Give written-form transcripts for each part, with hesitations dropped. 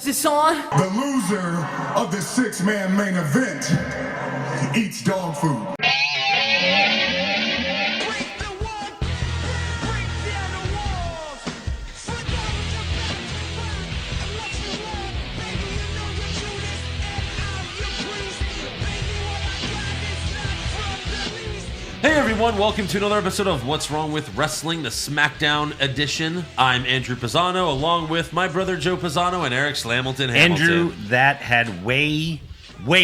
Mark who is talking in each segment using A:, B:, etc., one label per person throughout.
A: this on?
B: The loser of the six-man main event eats dog food.
C: Hey everyone, welcome to another episode of What's Wrong with Wrestling, the SmackDown edition. I'm Andrew Pisano, along with my brother Joe Pisano and Eric Slamilton Hamilton.
D: Andrew, that had way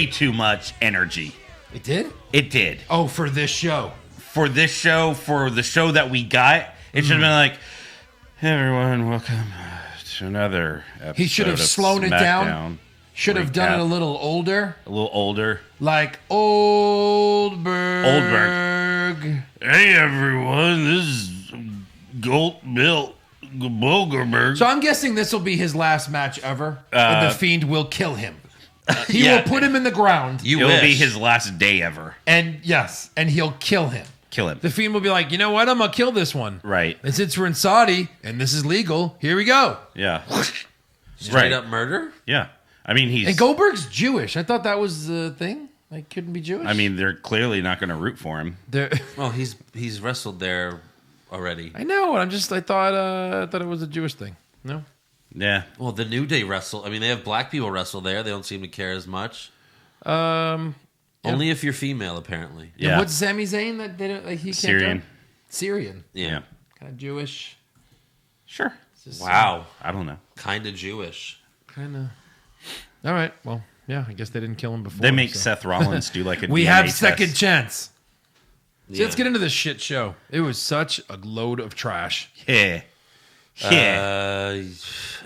D: too much energy.
E: It did?
D: It did.
E: Oh, for this show.
D: For this show, for the show that we got, it should have been like, hey everyone, welcome to another episode.
E: He should have
D: of
E: slowed it
D: SmackDown.
E: down. Should have done it a little older.
D: A little older.
E: Like Goldberg.
D: Hey everyone, this is Goldberg.
E: So I'm guessing this will be his last match ever, and the Fiend will kill him. He will put him in the ground.
D: It'll be his last day ever.
E: And yes, and he'll kill him.
D: Kill him.
E: The Fiend will be like, you know what? I'm going to kill this one.
D: Right.
E: And since we're in Saudi, and this is legal, here we go.
D: Yeah.
C: Straight up murder?
D: Yeah. I mean, he's...
E: And Goldberg's Jewish. I thought that was the thing. Like, couldn't be Jewish.
D: I mean, they're clearly not going to root for him.
C: Well, he's wrestled there already.
E: I know. I thought it was a Jewish thing. No.
D: Yeah.
C: Well, the New Day wrestle. I mean, they have black people wrestle there. They don't seem to care as much.
E: Yeah.
C: Only if you're female, apparently.
E: Yeah. And what's Sami Zayn that they don't like? He
D: Syrian.
E: can't. Syrian.
C: Yeah.
E: Kind of Jewish.
D: Sure.
C: Wow.
D: I don't know.
C: Kind of Jewish.
E: Kind of. All right. Well, yeah. I guess they didn't kill him before.
D: They make Seth Rollins do like a
E: we
D: DNA
E: have
D: test.
E: second chance. So
C: Yeah.
E: let's get into this shit show. It was such a load of trash.
D: Yeah.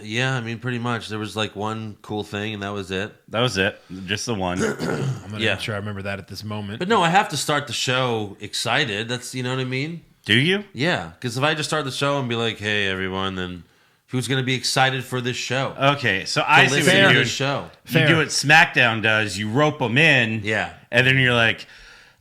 C: Yeah, I mean, pretty much. There was like one cool thing, and that was it.
D: That was it. Just the one.
E: I'm not even sure I remember that at this moment.
C: But no, I have to start the show excited. That's, you know what I mean?
D: Do you?
C: Yeah, because if I just start the show and be like, hey, everyone, then who's going to be excited for this show?
D: Okay, so I see what
C: Listen
D: you're
C: to
D: doing.
C: this show.
D: You do what SmackDown does. You rope them in.
C: Yeah.
D: And then you're like,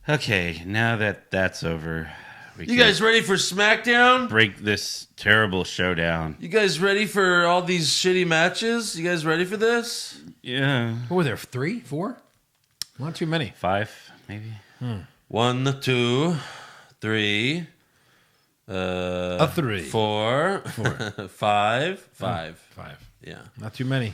D: okay, now that that's over, we
C: You
D: can
C: guys ready for SmackDown?
D: break this terrible show down.
C: You guys ready for all these shitty matches? You guys ready for this?
D: Yeah.
E: What were there? 3, 4? Not too many.
D: 5, maybe.
C: 1, 2, 3.
E: A 3.
C: 4. 5. 5.
E: 5.
C: Yeah.
E: Not too many.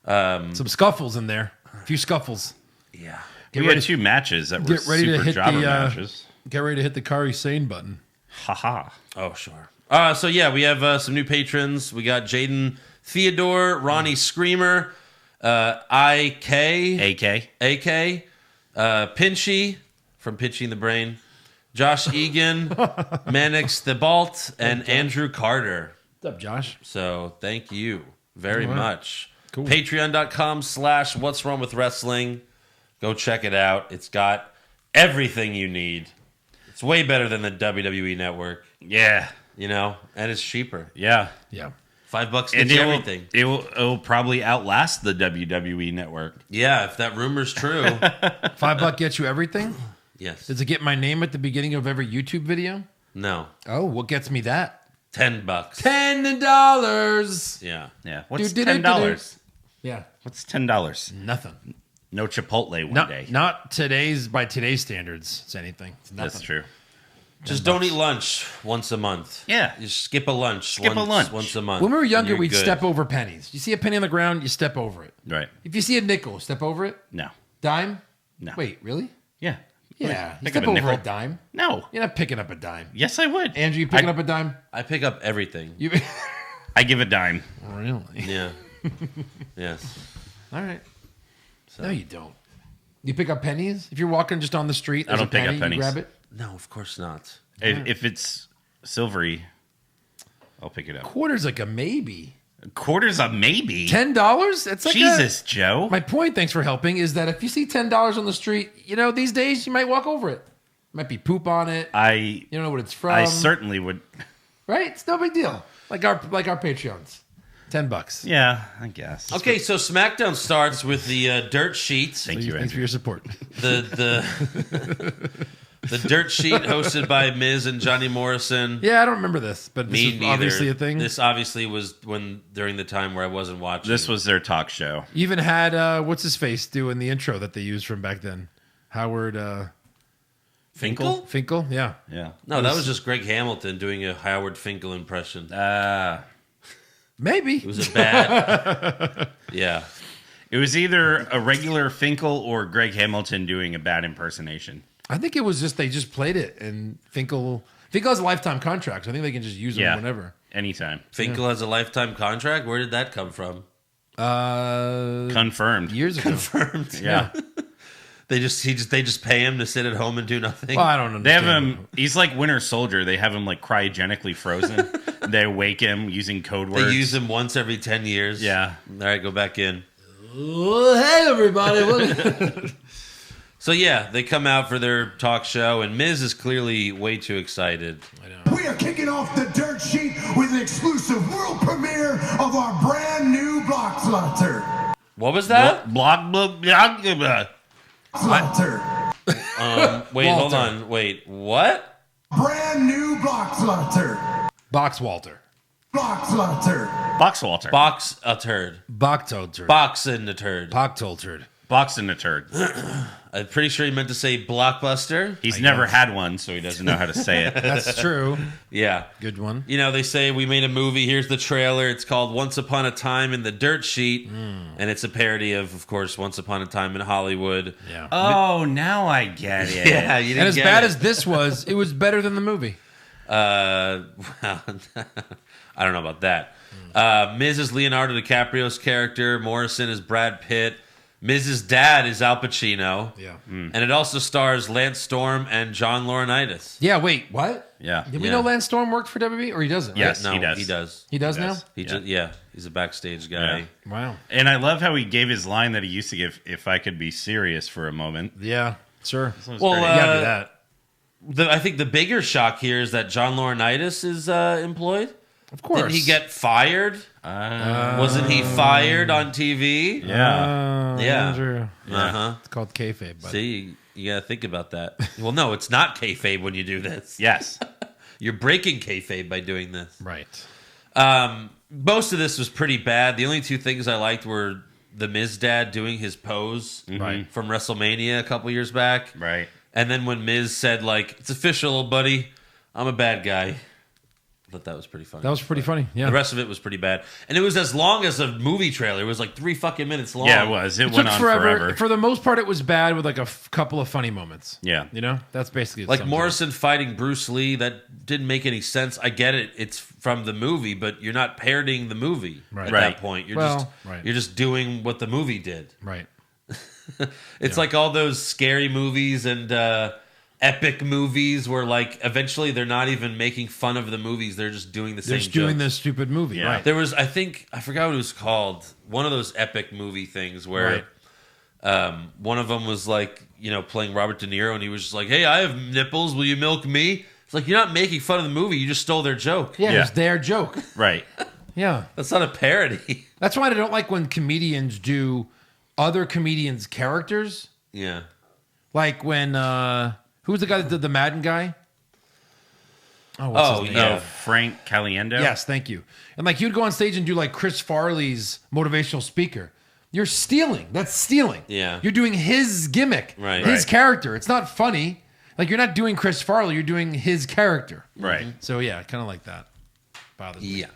E: Some scuffles in there. A few scuffles.
C: Yeah.
D: We had 2 matches that were
E: Get ready to
D: super
E: hit
D: jobber
E: the
D: matches.
E: get ready to hit the Kari Sane button.
D: Haha.
C: Oh, sure. So, yeah, we have some new patrons. We got Jaden Theodore, Ronnie Screamer, IK, AK, Pinchy from Pinchy in the Brain, Josh Egan, Manix Thibault, and Andrew Carter.
E: What's up, Josh?
C: So, thank you very much.
E: Cool.
C: Patreon.com/What's Wrong with Wrestling. Go check it out. It's got everything you need. It's way better than the WWE Network,
D: Yeah.
C: you know, and it's cheaper.
D: Yeah.
E: Yeah.
C: $5
D: And
C: gets you everything.
D: it will probably outlast the WWE Network.
C: Yeah, if that rumor's true.
E: $5 gets you everything?
C: Yes.
E: Does it get my name at the beginning of every YouTube video?
C: No.
E: Oh, what gets me that?
C: $10.
E: $10.
C: Yeah.
D: Yeah. What's
E: Do-do-do-do-do.
D: $10?
E: Yeah.
D: What's $10?
E: Nothing.
D: No Chipotle one day.
E: Not by today's standards. It's anything. It's nothing.
D: That's true.
C: Just don't eat lunch once a month.
D: Yeah.
C: You skip a lunch.
D: Skip a lunch.
C: Once a month.
E: When we were younger,
C: and you're
E: we'd
C: good.
E: step over pennies. You see a penny on the ground, you step over it.
D: Right.
E: If you see a nickel, step over it.
D: No.
E: Dime?
D: No.
E: Wait, really?
D: Yeah.
E: Yeah. You
D: Pick
E: step
D: up a
E: over
D: nickel.
E: a dime.
D: No.
E: You're not picking up a dime.
D: Yes, I would.
E: Andrew, you picking up a dime?
C: I pick up everything.
E: You
D: I give a dime.
E: Really?
C: Yeah. Yes.
E: All right. No, you don't. You pick up pennies? If you're walking just on the street,
D: I don't pick up
E: penny,
D: pennies.
E: You grab it?
C: No, of course not.
D: If it's silvery, I'll pick it up.
E: Quarter's like a maybe.
D: A quarter's a maybe.
E: $10? It's like
D: Jesus, Joe.
E: My point, thanks for helping, is that if you see $10 on the street, you know, these days you might walk over it. Might be poop on it. You don't know what it's from.
D: I certainly would.
E: Right? It's no big deal. Like our Patreons. $10.
D: Yeah, I guess.
C: Okay, so SmackDown starts with the dirt sheets.
D: Thank you,
E: Thanks for
D: Andrew.
E: your support.
C: The The Dirt Sheet, hosted by Miz and Johnny Morrison.
E: Yeah, I don't remember this, but this is obviously a thing.
C: This obviously was during the time where I wasn't watching.
D: This was their talk show.
E: You even had, what's his face doing the intro that they used from back then? Howard...
C: Finkel?
E: Finkel, yeah.
C: No, that was just Greg Hamilton doing a Howard Finkel impression.
E: Maybe.
C: It was a bad... Yeah.
D: It was either a regular Finkel or Greg Hamilton doing a bad impersonation.
E: I think it was just they just played it, and Finkel has a lifetime contract, so I think they can just use it whenever.
D: Anytime.
C: Finkel has a lifetime contract? Where did that come from?
D: Confirmed.
E: Years ago.
C: Confirmed.
D: Yeah.
C: They just pay him to sit at home and do nothing.
E: Well, I don't understand.
D: They have him. He's like Winter Soldier. They have him like cryogenically frozen. They wake him using code words.
C: They use him once every 10 years.
D: Yeah.
C: All right, go back in.
E: Oh, hey, everybody.
C: So, yeah, they come out for their talk show, and Miz is clearly way too excited.
B: We are kicking off the Dirt Sheet with an exclusive world premiere of our brand new block Slater.
C: What was that?
B: Slater.
C: Wait, hold on. Wait, what?
B: Brand new block Slater.
E: Box Walter.
B: Block Slater.
D: Box Walter.
C: Box a turd.
E: Boxtold
C: Box in the turd.
E: Boxtold turd.
D: Box in a turd.
C: I'm pretty sure he meant to say blockbuster.
D: He's never had one, so he doesn't know how to say it.
E: That's true.
C: Yeah.
E: Good one.
C: You know, they say we made a movie. Here's the trailer. It's called Once Upon a Time in the Dirt Sheet. And it's a parody of course, Once Upon a Time in Hollywood.
E: Yeah.
D: Oh, now I get it.
C: Yeah, you didn't
E: And as
C: get
E: bad
C: it.
E: as this was, it was better than the movie.
C: Well, I don't know about that. Miz is Leonardo DiCaprio's character. Morrison is Brad Pitt. Miz's dad is Al Pacino.
E: Yeah.
C: And it also stars Lance Storm and John Laurinaitis.
E: Yeah, wait, what?
D: Yeah.
E: Did we know Lance Storm worked for WWE, or he doesn't?
D: Yes.
C: No,
D: he does.
C: He does.
E: He does now?
C: He's a backstage guy.
D: Yeah.
E: Wow.
D: And I love how he gave his line that he used to give, if I could be serious for a moment.
E: Yeah, sure.
C: Well,
E: You gotta do that.
C: I think the bigger shock here is that John Laurinaitis is employed.
E: Of course.
C: Did he get fired? Wasn't he fired on TV?
D: Yeah.
C: Yeah.
E: Andrew.
C: Uh-huh.
E: It's called kayfabe. But
C: See, you got to think about that. Well, no, it's not kayfabe when you do this.
D: Yes.
C: You're breaking kayfabe by doing this.
E: Right.
C: Most of this was pretty bad. The only two things I liked were the Miz dad doing his pose from WrestleMania a couple years back.
D: Right.
C: And then when Miz said, like, it's official, buddy, I'm a bad guy. I thought that was pretty funny.
E: That was pretty funny. Yeah.
C: The rest of it was pretty bad. And it was as long as a movie trailer. It was like 3 fucking minutes long.
D: Yeah, it was. It went
E: took
D: on
E: forever. For the most part, it was bad with like a couple of funny moments.
D: Yeah.
E: You know? That's basically
C: Like Morrison fighting Bruce Lee, that didn't make any sense. I get it. It's from the movie, but you're not parodying the movie at that point. You're you're just doing what the movie did.
E: Right.
C: It's like all those scary movies and epic movies where like eventually they're not even making fun of the movies. They're just doing the same
E: They're just doing
C: jokes.
E: this stupid movie.
D: Yeah.
E: Right.
C: There was, I forgot what it was called. One of those epic movie things where one of them was like, you know, playing Robert De Niro, and he was just like, "Hey, I have nipples. Will you milk me?" It's like, you're not making fun of the movie. You just stole their joke.
E: Yeah,
D: Yeah.
E: it's their joke.
D: Right.
E: Yeah.
C: That's not a parody.
E: That's why I don't like when comedians do other comedians' characters.
C: Yeah.
E: Like when, who's the guy that did the Madden guy? Oh, what's his name?
C: yeah.
D: Frank Caliendo.
E: Yes, thank you. And like you'd go on stage and do like Chris Farley's motivational speaker. You're stealing. That's stealing.
C: Yeah.
E: You're doing his gimmick.
C: Right.
E: His
D: Right.
E: character. It's not funny. Like you're not doing Chris Farley. You're doing his character.
D: Right.
E: So yeah, kind of like that. Bothers me.
C: Yeah.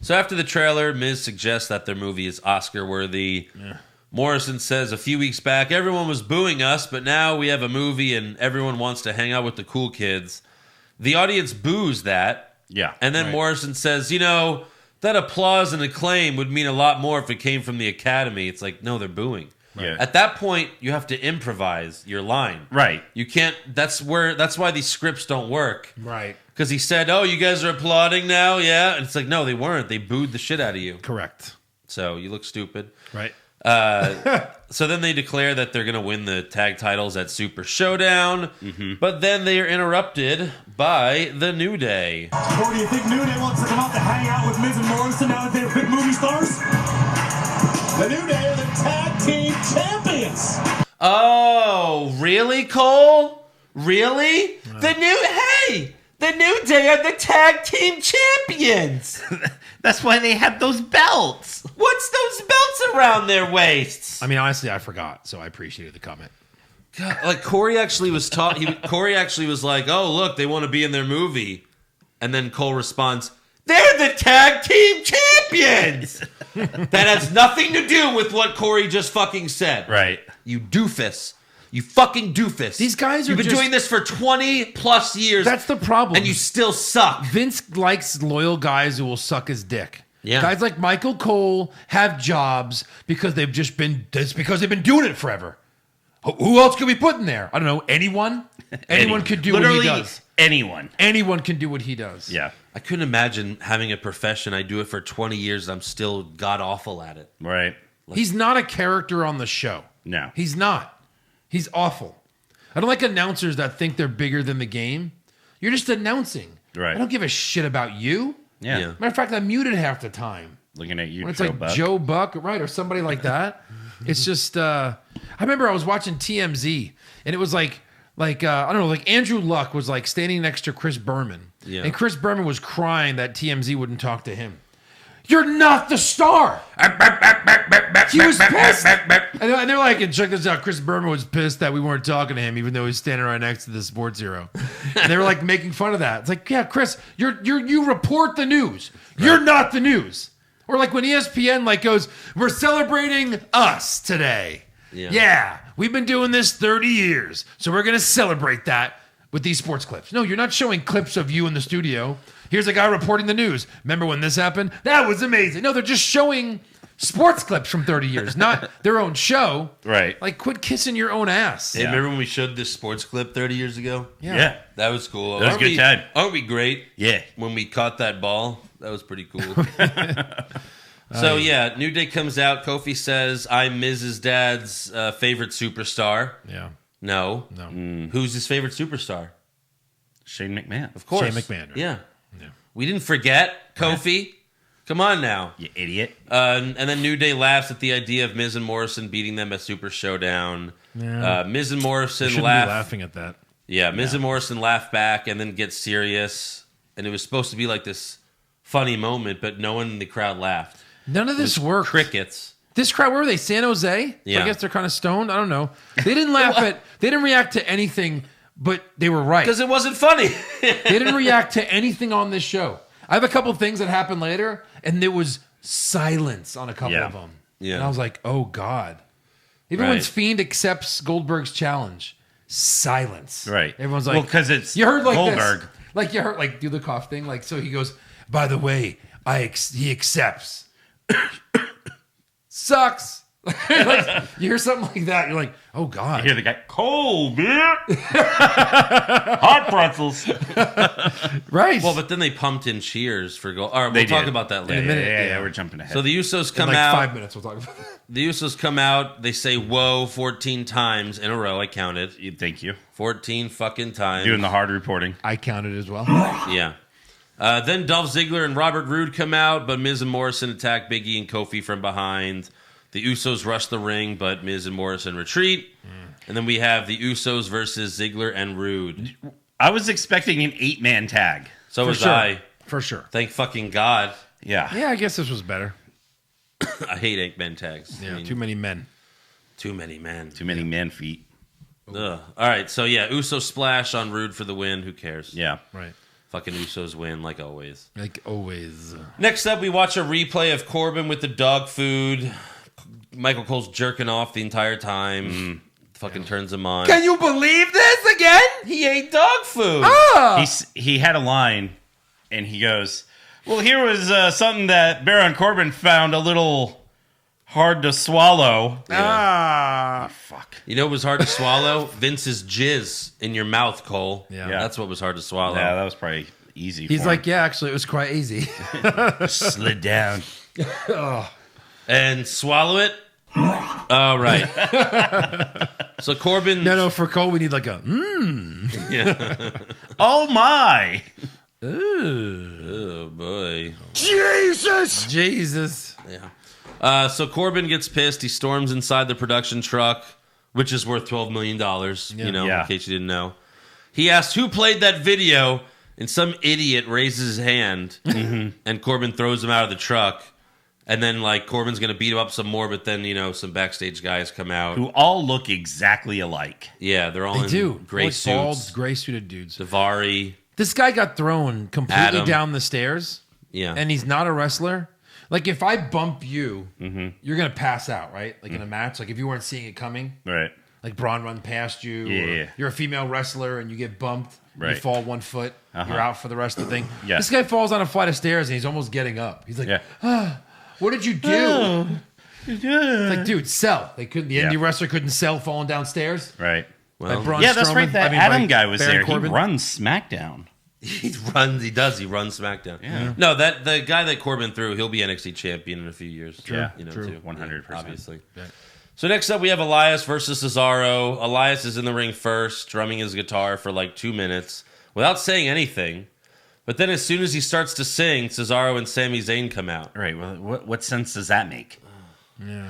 C: So after the trailer, Miz suggests that their movie is Oscar worthy. Yeah. Morrison says a few weeks back, everyone was booing us, but now we have a movie and everyone wants to hang out with the cool kids. The audience boos that.
D: Yeah.
C: And then Morrison says, you know, that applause and acclaim would mean a lot more if it came from the Academy. It's like, no, they're booing.
D: Yeah.
C: At that point, you have to improvise your line.
D: Right.
C: You can't, that's why these scripts don't work.
E: Right.
C: Because he said, oh, you guys are applauding now? Yeah. And it's like, no, they weren't. They booed the shit out of you.
E: Correct.
C: So you look stupid.
E: Right.
C: So then they declare that they're going to win the tag titles at Super Showdown. But then they are interrupted by The New Day.
A: Or do you think New Day wants to come out to hang out with Miz and Morrison now that they're big movie stars? The New Day are the tag team champions.
C: Oh, really, Cole? Really? The New Day are the tag team champions.
D: That's why they have those belts.
C: What's those belts around their waists?
E: I mean, honestly, I forgot, so I appreciated the comment.
C: God, like Corey actually was Corey actually was like, "Oh, look, they want to be in their movie," and then Cole responds, "They're the tag team champions." That has nothing to do with what Corey just fucking said.
D: Right.
C: You doofus. You fucking doofus.
E: These guys are
C: You've been doing this for 20 plus years.
E: That's the problem.
C: And you still suck.
E: Vince likes loyal guys who will suck his dick.
C: Yeah.
E: Guys like Michael Cole have jobs because they've doing it forever. Who else could we put in there? I don't know. Anyone? Anyone could do what he does.
D: Anyone.
E: Anyone can do what he does.
D: Yeah.
C: I couldn't imagine having a profession. I do it for 20 years. I'm still god awful at it.
D: Right.
E: He's not a character on the show.
D: No.
E: He's not. He's awful. I don't like announcers that think they're bigger than the game. You're just announcing.
D: Right.
E: I don't give a shit about you.
D: Yeah.
C: Yeah.
E: Matter of fact, I'm muted half the time.
D: Looking at you,
E: When it's
D: Joe
E: like
D: Buck.
E: Joe Buck, right, or somebody like that. It's just, I remember I was watching TMZ, and it was like I don't know, like Andrew Luck was like standing next to Chris Berman.
C: Yeah.
E: And Chris Berman was crying that TMZ wouldn't talk to him. You're not the star. He was pissed. And they're like, and check this out, Chris Berman was pissed that we weren't talking to him, even though he's standing right next to the Sports Hero. And they were like making fun of that. It's like, yeah, Chris, you report the news. Right. You're not the news. Or like when ESPN like goes, we're celebrating us today. Yeah, we've been doing this 30 years, so we're going to celebrate that with these sports clips. No, you're not showing clips of you in the studio. Here's a guy reporting the news. Remember when this happened? That was amazing. No, they're just showing sports clips from 30 years, not their own show.
D: Right.
E: Like, quit kissing your own ass.
C: Hey, remember when we showed this sports clip 30 years ago?
D: Yeah.
C: That was cool.
D: That was a good time.
C: Aren't we great?
D: Yeah.
C: When we caught that ball, that was pretty cool. So, yeah, New Day comes out. Kofi says, I'm Miz's dad's favorite superstar.
E: Yeah.
C: No. Who's his favorite superstar?
D: Shane McMahon.
C: Of course.
E: Shane McMahon. Right?
C: Yeah. We didn't forget Kofi. Come on now.
D: You idiot.
C: And then New Day laughs at the idea of Miz and Morrison beating them at Super Showdown.
E: Yeah.
C: Miz and Morrison
E: Shouldn't
C: laugh.
E: be laughing at that.
C: Yeah, Miz and Morrison laugh back and then get serious. And it was supposed to be like this funny moment, but no one in the crowd laughed.
E: None of this worked.
C: Crickets.
E: This crowd, where were they? San Jose?
C: Yeah.
E: I guess they're kind of stoned. I don't know. They didn't laugh they didn't react to anything, but they were right.
C: Because it wasn't funny.
E: They didn't react to anything on this show. I have a couple of things that happened later, and there was silence on a couple of them.
C: Yeah.
E: And I was like, oh, God. Even when Fiend accepts Goldberg's challenge, silence.
D: Right.
E: Everyone's like,
D: well, because it's
E: you heard like
D: Goldberg.
E: This. Like you heard, like do the cough thing. Like, so he goes, by the way, he accepts. Sucks. Like, you hear something like that, you're like, oh, God.
D: You hear the guy, cold beer, hot pretzels.
E: Right.
C: Well, but then they pumped in cheers for gold. All right, we'll talk about that later.
E: In a minute.
D: Yeah, we're jumping ahead.
C: So the Usos come
E: in like
C: out.
E: 5 minutes, we'll talk about that.
C: The Usos come out. They say "whoa" 14 times in a row. I counted.
D: Thank you.
C: 14 fucking times.
D: Doing the hard reporting.
E: I counted as well.
C: Yeah. Then Dolph Ziggler and Robert Roode come out, but Miz and Morrison attack Big E and Kofi from behind. The Usos rush the ring, but Miz and Morrison retreat. And then we have the Usos versus Ziggler and Roode.
D: I was expecting an 8-man tag.
C: So was
E: sure.
C: I.
E: For sure.
C: Thank fucking God.
D: Yeah.
E: Yeah, I guess this was better.
C: I hate 8-man tags.
E: Yeah,
C: I mean,
E: too many men.
C: Too many, man.
D: Too many man feet.
C: Ugh. All right, so yeah, Uso splash on Roode for the win. Who cares?
D: Yeah.
E: Right.
C: Fucking Usos win, like always.
E: Like always.
C: Next up, we watch a replay of Corbin with the dog food. Michael Cole's jerking off the entire time. Fucking turns him on.
E: Can you believe this again?
C: He ate dog food.
E: Ah!
D: He had a line, and he goes, well, here was something that Baron Corbin found a little hard to swallow.
E: Ah.
D: Fuck.
C: You know what was hard to swallow? Vince's jizz in your mouth, Cole.
E: Yeah.
C: That's what was hard to swallow.
D: Yeah, that was probably easy
E: He's
D: for
E: like,
D: him.
E: yeah, actually, it was quite easy.
D: Slid down.
C: And swallow it? All right. So Corbin...
E: No, for Cole, we need like a,
D: Oh, my.
C: Oh, boy.
E: Jesus.
C: Yeah. So Corbin gets pissed. He storms inside the production truck, which is worth $12 million,
D: Yeah.
C: in case you didn't know. He asked who played that video, and some idiot raises his hand, and Corbin throws him out of the truck. And then, like, Corbin's going to beat him up some more, but then, some backstage guys come out.
D: Who all look exactly alike.
C: Yeah, they're all in gray suits.
E: Bald, gray suited dudes.
C: Davari.
E: This guy got thrown completely down the stairs.
C: Yeah.
E: And he's not a wrestler. Like, if I bump you, you're going to pass out, right? Like, in a match. Like, if you weren't seeing it coming.
D: Right.
E: Like, Braun run past you.
D: Yeah.
E: You're a female wrestler and you get bumped.
D: Right.
E: You fall 1 foot. You're out for the rest of the thing.
D: Yeah.
E: This guy falls on a flight of stairs and he's almost getting up. He's like, what did you do? It's like, dude, sell. The indie wrestler couldn't sell falling downstairs.
D: Right.
C: Well,
E: Like Braun
D: Yeah, that's
E: Strowman.
D: right. That Adam guy was
E: Baron
D: there.
E: Corbin.
D: He runs SmackDown.
C: He runs SmackDown.
D: Yeah.
C: No, the guy that Corbin threw, he'll be NXT champion in a few years.
D: Yeah.
C: Too.
D: 100%.
C: Obviously.
E: Yeah.
C: So next up, we have Elias versus Cesaro. Elias is in the ring first, drumming his guitar for like 2 minutes without saying anything. But then as soon as he starts to sing, Cesaro and Sami Zayn come out.
D: Right. Well, what sense does that make?
E: Yeah.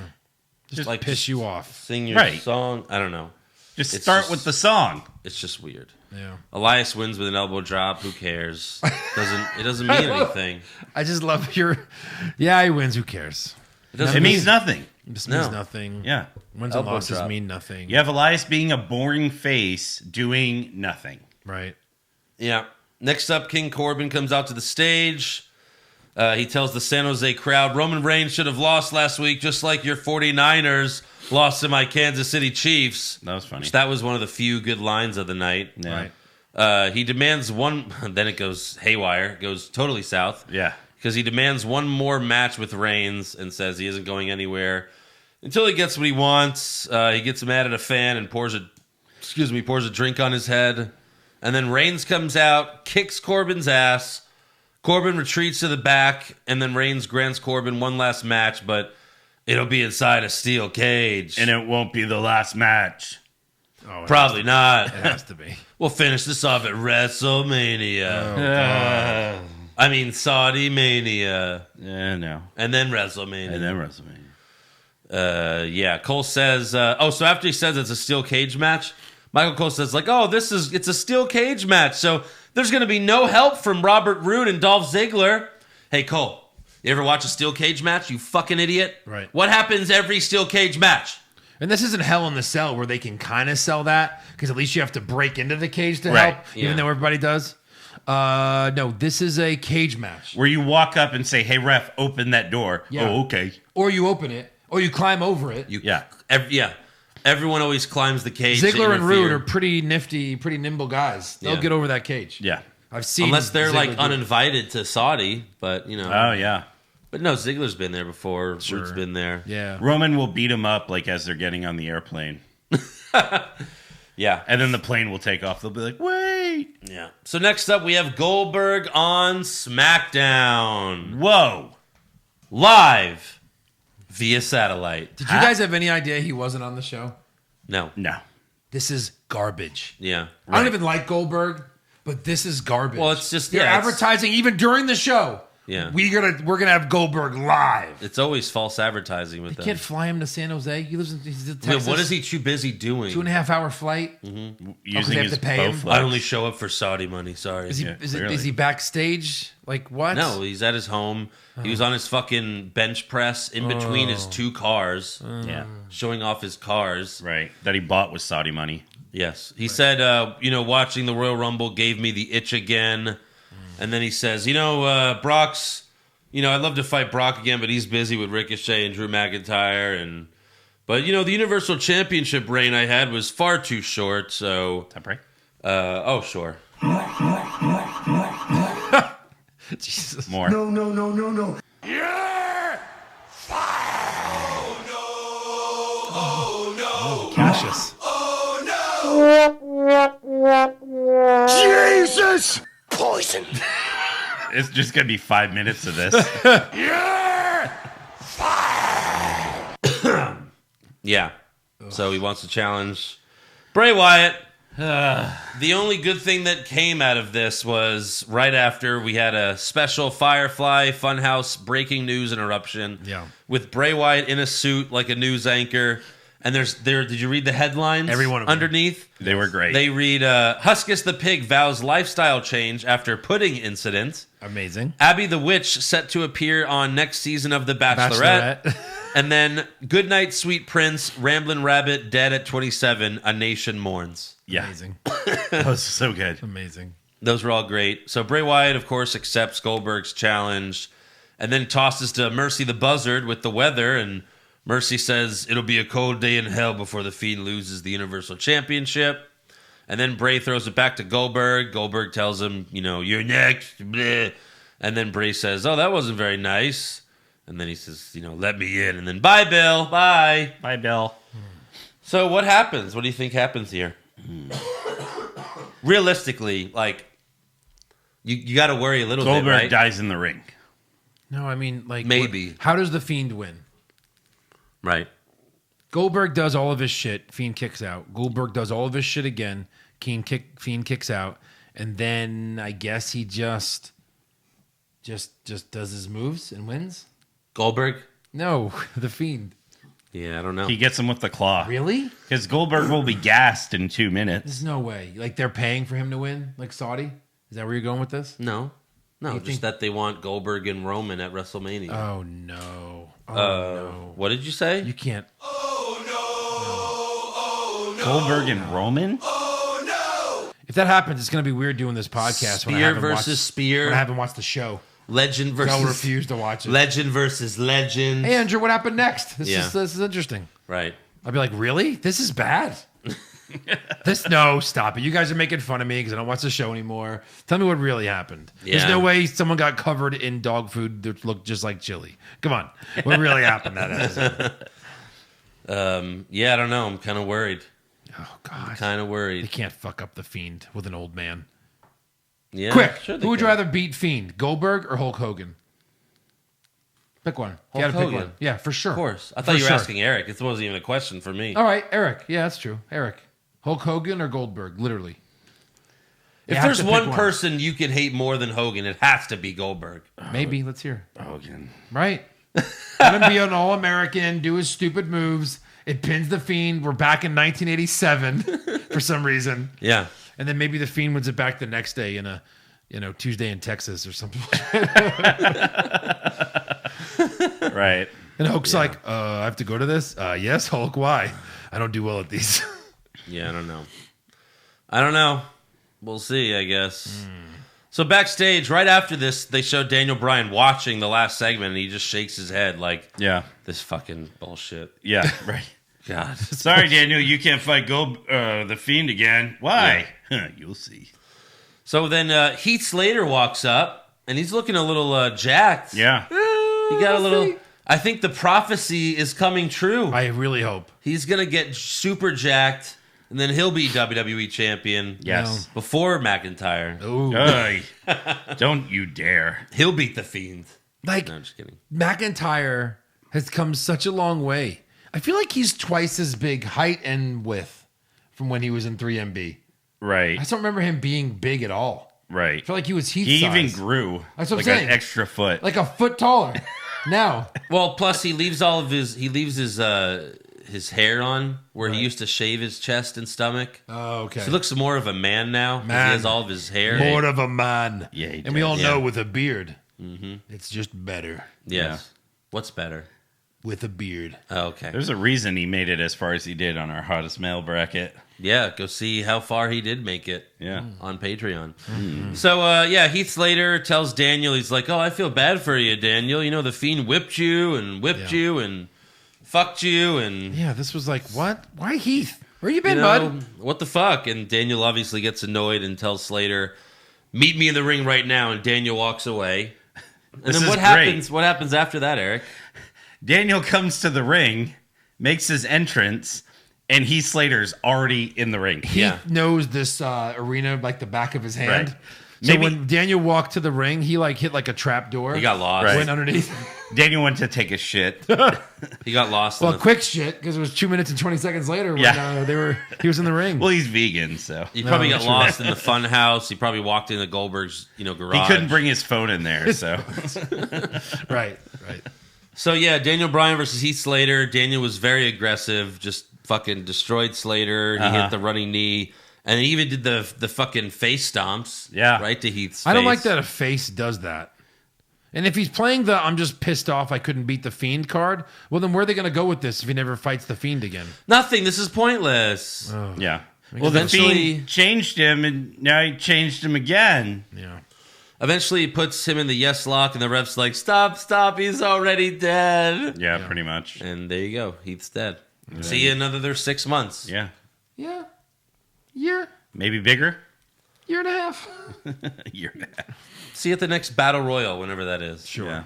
C: Just
E: Like piss you off.
C: Sing your
D: Right.
C: song. I don't know.
D: Just
C: It's
D: start
C: just-
D: with the song.
C: It's just weird.
E: Yeah.
C: Elias wins with an elbow drop. Who cares? It doesn't mean anything.
E: I just love your. Yeah, he wins. Who cares?
C: It doesn't
D: It means nothing.
E: This
C: No.
E: means nothing.
D: Yeah.
E: Wins and
C: Elbow
E: losses
C: drop.
E: mean nothing.
D: You have Elias being a boring face doing nothing.
E: Right.
C: Yeah. Next up, King Corbin comes out to the stage. He tells the San Jose crowd, Roman Reigns should have lost last week, just like your 49ers lost to my Kansas City Chiefs.
D: That was funny.
C: Which that was one of the few good lines of the night.
D: Yeah.
E: Right.
C: He demands one. Then it goes haywire. It goes totally south.
D: Yeah.
C: Because he demands one more match with Reigns and says he isn't going anywhere until he gets what he wants. He gets mad at a fan and pours a drink on his head. And then Reigns comes out, kicks Corbin's ass. Corbin retreats to the back, and then Reigns grants Corbin one last match, but it'll be inside a steel cage.
D: And it won't be the last match.
E: Oh,
C: Probably not.
E: It has to be.
C: We'll finish this off at WrestleMania. I mean, Saudi Mania.
D: Yeah, no.
C: And then WrestleMania.
D: And then WrestleMania.
C: Yeah, Cole says, so after he says it's a steel cage match, Michael Cole says, like, it's a steel cage match, so there's going to be no help from Robert Roode and Dolph Ziggler. Hey, Cole, you ever watch a steel cage match, you fucking idiot?
E: Right.
C: What happens every steel cage match?
E: And this isn't Hell in the Cell where they can kind of sell that because at least you have to break into the cage to
D: Right,
E: help,
C: yeah.
E: even though everybody does. No, this is a cage match.
D: Where you walk up and say, hey, ref, open that door.
E: Yeah.
D: Oh, okay.
E: Or you open it, or you climb over it.
D: Yeah.
C: Everyone always climbs the cage. to
E: Ziggler and
C: interfere.
E: Roode are pretty nifty, pretty nimble guys. They'll
C: Yeah.
E: get over that cage.
D: Yeah.
E: I've seen
C: Unless they're
E: Ziggler
C: like
E: do it.
C: uninvited to Saudi, but you know.
D: Oh, yeah.
C: But no, Ziggler's been there before.
E: Sure.
C: Roode's been there.
E: Yeah.
D: Roman will beat him up like as they're getting on the airplane.
C: Yeah.
D: And then the plane will take off. They'll be like, wait.
C: Yeah. So next up, we have Goldberg on SmackDown.
D: Whoa.
C: Live via satellite.
E: Did you guys have any idea he wasn't on the show?
C: No.
D: No.
E: This is garbage.
C: Yeah.
E: I don't even like Goldberg, but this is garbage.
C: Well, it's just-
E: They're
C: yeah, it's-
E: advertising even during the show.
C: Yeah.
E: We're gonna have Goldberg live.
C: It's always false advertising with
E: You
C: them.
E: can't fly him to San Jose. He lives in he's in
C: Yeah,
E: Texas.
C: what is he too busy doing?
E: 2.5 hour flight?
D: Using
E: they have
D: his
E: to pay him?
D: Bowflex.
C: I only show up for Saudi money. Sorry.
E: Is he
D: Yeah,
E: is
D: clearly.
E: he backstage? Like what?
C: No, he's at his home. He was on his fucking bench press in between his two cars,
D: Yeah.
C: showing off his cars.
D: Right. That he bought with Saudi money.
C: Yes. He said, watching the Royal Rumble gave me the itch again. And then he says, Brock's, I'd love to fight Brock again, but he's busy with Ricochet and Drew McIntyre. But the Universal Championship reign I had was far too short. So,
D: Is that right?
C: Sure.
E: Jesus.
D: More.
B: No.
E: Cassius.
B: Jesus!
F: Poison.
D: It's just going to be 5 minutes of this.
C: Yeah. So he wants to challenge Bray Wyatt. The only good thing that came out of this was right after we had a special Firefly Funhouse breaking news interruption
E: Yeah.
C: with Bray Wyatt in a suit like a news anchor. And did you read the headlines?
E: Every one of them.
C: Underneath?
D: They were great.
C: They read, Huskus the Pig vows lifestyle change after pudding incident.
E: Amazing.
C: Abby the Witch set to appear on next season of The Bachelorette. And then Goodnight Sweet Prince, Ramblin' Rabbit, dead at 27, A Nation Mourns.
D: Yeah.
E: Amazing.
D: That was so good.
E: Amazing.
C: Those were all great. So Bray Wyatt, of course, accepts Goldberg's challenge and then tosses to Mercy the Buzzard with the weather, and Mercy says it'll be a cold day in hell before the Fiend loses the Universal Championship. And then Bray throws it back to Goldberg. Goldberg tells him, you're next. Bleh. And then Bray says, oh, that wasn't very nice. And then he says, let me in. And then, bye, Bill. Bye.
D: Bye, Bill.
C: So what happens? What do you think happens here? Realistically, you got to worry a little bit,
D: Goldberg
C: right?
D: dies in the ring.
E: No, I mean,
C: Maybe.
E: How does the Fiend win?
C: Right.
E: Goldberg does all of his shit. Fiend kicks out. Goldberg does all of his shit again. Fiend kicks out. And then I guess he just does his moves and wins?
C: Goldberg?
E: No, the Fiend.
C: Yeah, I don't know.
D: He gets him with the claw.
E: Really?
D: Because Goldberg will be gassed in 2 minutes.
E: There's no way. Like they're paying for him to win? Like Saudi? Is that where you're going with this?
C: No,
E: You
C: just
E: think-
C: that they want Goldberg and Roman at WrestleMania.
E: Oh, no. No.
C: What did you say?
E: You can't.
D: Goldberg and Roman?
E: If that happens, it's going to be weird doing this podcast when I
C: Spear
E: haven't
C: versus
E: watched,
C: Spear.
E: when I haven't watched the show.
C: Legend
E: I'll
C: versus
E: refuse to watch it.
C: Legend versus legend.
E: Hey, Andrew, what happened next? This
C: Yeah.
E: is interesting.
C: Right.
E: I'd be like, really? This is bad. No, stop it. You guys are making fun of me because I don't watch the show anymore. Tell me what really happened. There's
C: Yeah.
E: no way someone got covered in dog food that looked just like chili. Come on. What really happened that episode?
C: Yeah, I don't know. I'm kind of worried.
E: Oh, God.
C: Kind of
E: They
C: worried.
E: can't fuck up the Fiend with an old man.
C: Yeah.
E: Quick.
C: Sure they
E: Who would you
C: can.
E: rather beat Fiend, Goldberg or Hulk Hogan? Pick one. You
C: Hulk
E: gotta pick
C: Hogan.
E: one. Yeah, for sure.
C: Of course. I thought
E: For
C: you were
E: sure.
C: asking Eric. It wasn't even a question for me.
E: All right, Eric. Yeah, that's true. Eric. Hulk Hogan or Goldberg, literally. You
C: If
E: have
C: there's
E: to pick
C: one person you could hate more than Hogan, it has to be Goldberg.
E: Maybe. Let's hear.
D: Hogan.
E: Right. Let him be an All-American, do his stupid moves. It pins the Fiend. We're back in 1987 for some reason.
C: Yeah.
E: And then maybe the Fiend wins it back the next day in a, Tuesday in Texas or something.
D: Right.
E: And Hulk's like, I have to go to this? Yes, Hulk, why? I don't do well at these.
C: Yeah, I don't know. We'll see, I guess. So backstage, right after this, they show Daniel Bryan watching the last segment, and he just shakes his head like,
D: Yeah.
C: this fucking bullshit.
D: Yeah. Right.
C: God.
D: Sorry, Daniel, you can't fight the Fiend again. Why? You'll see.
C: So then Heath Slater walks up, and he's looking a little jacked.
D: Yeah.
C: He got a little... I think the prophecy is coming true.
E: I really hope.
C: He's going to get super jacked, and then he'll be WWE champion.
D: Yes.
C: Before McIntyre.
E: Ooh.
D: Ay, don't you dare.
C: He'll beat the Fiend.
E: Like,
C: No, I'm just kidding.
E: McIntyre has come such a long way. I feel like he's twice as big height and width from when he was in 3MB.
D: Right.
E: I just don't remember him being big at all.
D: Right.
E: I feel like he was Heath
D: He
E: size.
D: even grew
E: That's what I'm
D: like
E: saying.
D: an extra foot.
E: Like a foot taller. Now.
C: Well, plus he leaves his hair on where he used to shave his chest and stomach.
E: Oh, okay.
C: So he looks more of a man now. 'Cause
E: Man.
C: He has all of his hair.
E: More of a man.
D: Yeah, he
E: and we
D: does.
E: all
C: Yeah.
E: know with a beard, it's just better
C: Yes. What's better?
E: with a beard.
C: Oh, okay.
D: There's a reason he made it as far as he did on our hottest male bracket.
C: Yeah, go see how far he did make it.
D: Yeah.
C: On Patreon. So, Heath Slater tells Daniel, he's like, oh, I feel bad for you, Daniel. You know, the Fiend whipped you and whipped you and fucked you and...
E: Yeah, this was like, what? Why Heath? Where you been,
C: you know,
E: bud?
C: what the fuck? And Daniel obviously gets annoyed and tells Slater, meet me in the ring right now. And Daniel walks away. And
D: This
C: then
D: is
C: what
D: great.
C: happens? What happens after that, Eric?
D: Daniel comes to the ring, makes his entrance, and Heath Slater's already in the ring.
E: He
C: Yeah.
E: knows this arena like the back of his hand.
D: Right.
E: So
D: Maybe-
E: when Daniel walked to the ring, he like hit like a trap door.
C: He got lost.
D: Right.
E: Went underneath.
D: Daniel went to take a shit.
C: He got lost.
E: Well,
C: in the,
E: quick shit because it was 2 minutes and 20 seconds later when
D: Yeah.
E: he was in the ring.
D: Well, he's vegan, so
C: he probably got
E: true.
C: lost in the fun house. He probably walked into Goldberg's, garage.
D: he couldn't bring his phone in there. So
E: right.
C: So yeah, Daniel Bryan versus Heath Slater. Daniel was very aggressive, just fucking destroyed Slater. He hit the running knee. And he even did the fucking face stomps.
D: Yeah.
C: Right to Heath's face.
E: I don't like that a face does that. And if he's playing the I'm just pissed off I couldn't beat the Fiend card, well, then where are they going to go with this if he never fights the Fiend again?
C: Nothing. This is pointless.
D: Yeah. Well, the Fiend changed him, and now he changed him again.
E: Yeah.
C: Eventually, he puts him in the yes lock, and the ref's like, stop, he's already dead.
D: Yeah, pretty much.
C: And there you go. Heath's dead. See you in another 6 months.
D: Yeah.
E: Yeah. Year
D: Maybe bigger?
E: and a half.
D: Year and a half.
C: See you at the next Battle Royal, whenever that is.
E: Sure.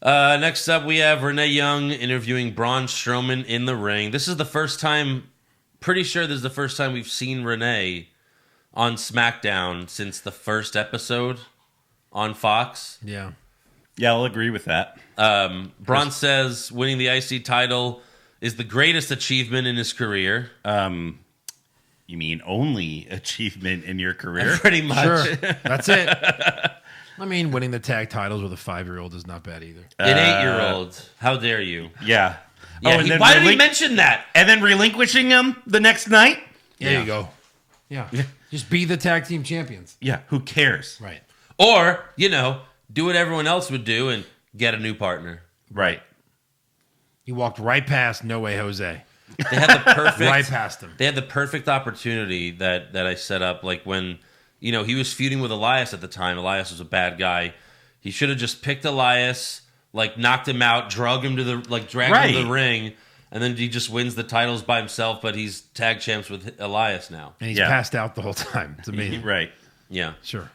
D: Yeah.
C: Next up, we have Renee Young interviewing Braun Strowman in the ring. This is the first time, pretty sure this is the first time we've seen Renee on SmackDown since the first episode on Fox.
E: Yeah.
D: Yeah, I'll agree with that.
C: Braun says winning the IC title is the greatest achievement in his career.
D: You mean only achievement in your career?
C: Pretty much.
E: Sure. That's it. I mean, winning the tag titles with a 5-year-old is not bad either.
C: An 8-year-old. How dare you?
D: Yeah.
C: Yeah,
D: and then
C: why did he mention that?
D: And then relinquishing him the next night?
E: There you go. Yeah. Just be the tag team champions.
D: Yeah, who cares?
E: Right.
C: Or, do what everyone else would do and get a new partner.
D: Right.
E: He walked right past No Way Jose.
C: They had the perfect
E: Right past him.
C: They had the perfect opportunity that I set up, like when he was feuding with Elias at the time. Elias was a bad guy. He should have just picked Elias, like knocked him out, dragged him to the ring, and then he just wins the titles by himself. But he's tag champs with Elias now.
E: And he's passed out the whole time. It's amazing.
D: Right.
C: Yeah.
E: Sure.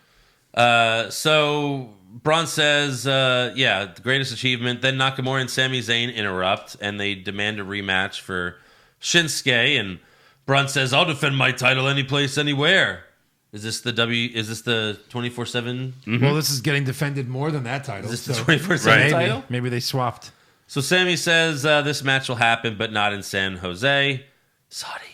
C: So Braun says, the greatest achievement. Then Nakamura and Sami Zayn interrupt, and they demand a rematch for Shinsuke. And Braun says, "I'll defend my title any place, anywhere." Is this the 24/7?
E: Well, this is getting defended more than that title.
C: Is this
E: so
C: the 24/7 title?
E: maybe they swapped.
C: So Sammy says this match will happen, but not in San Jose. Saudi.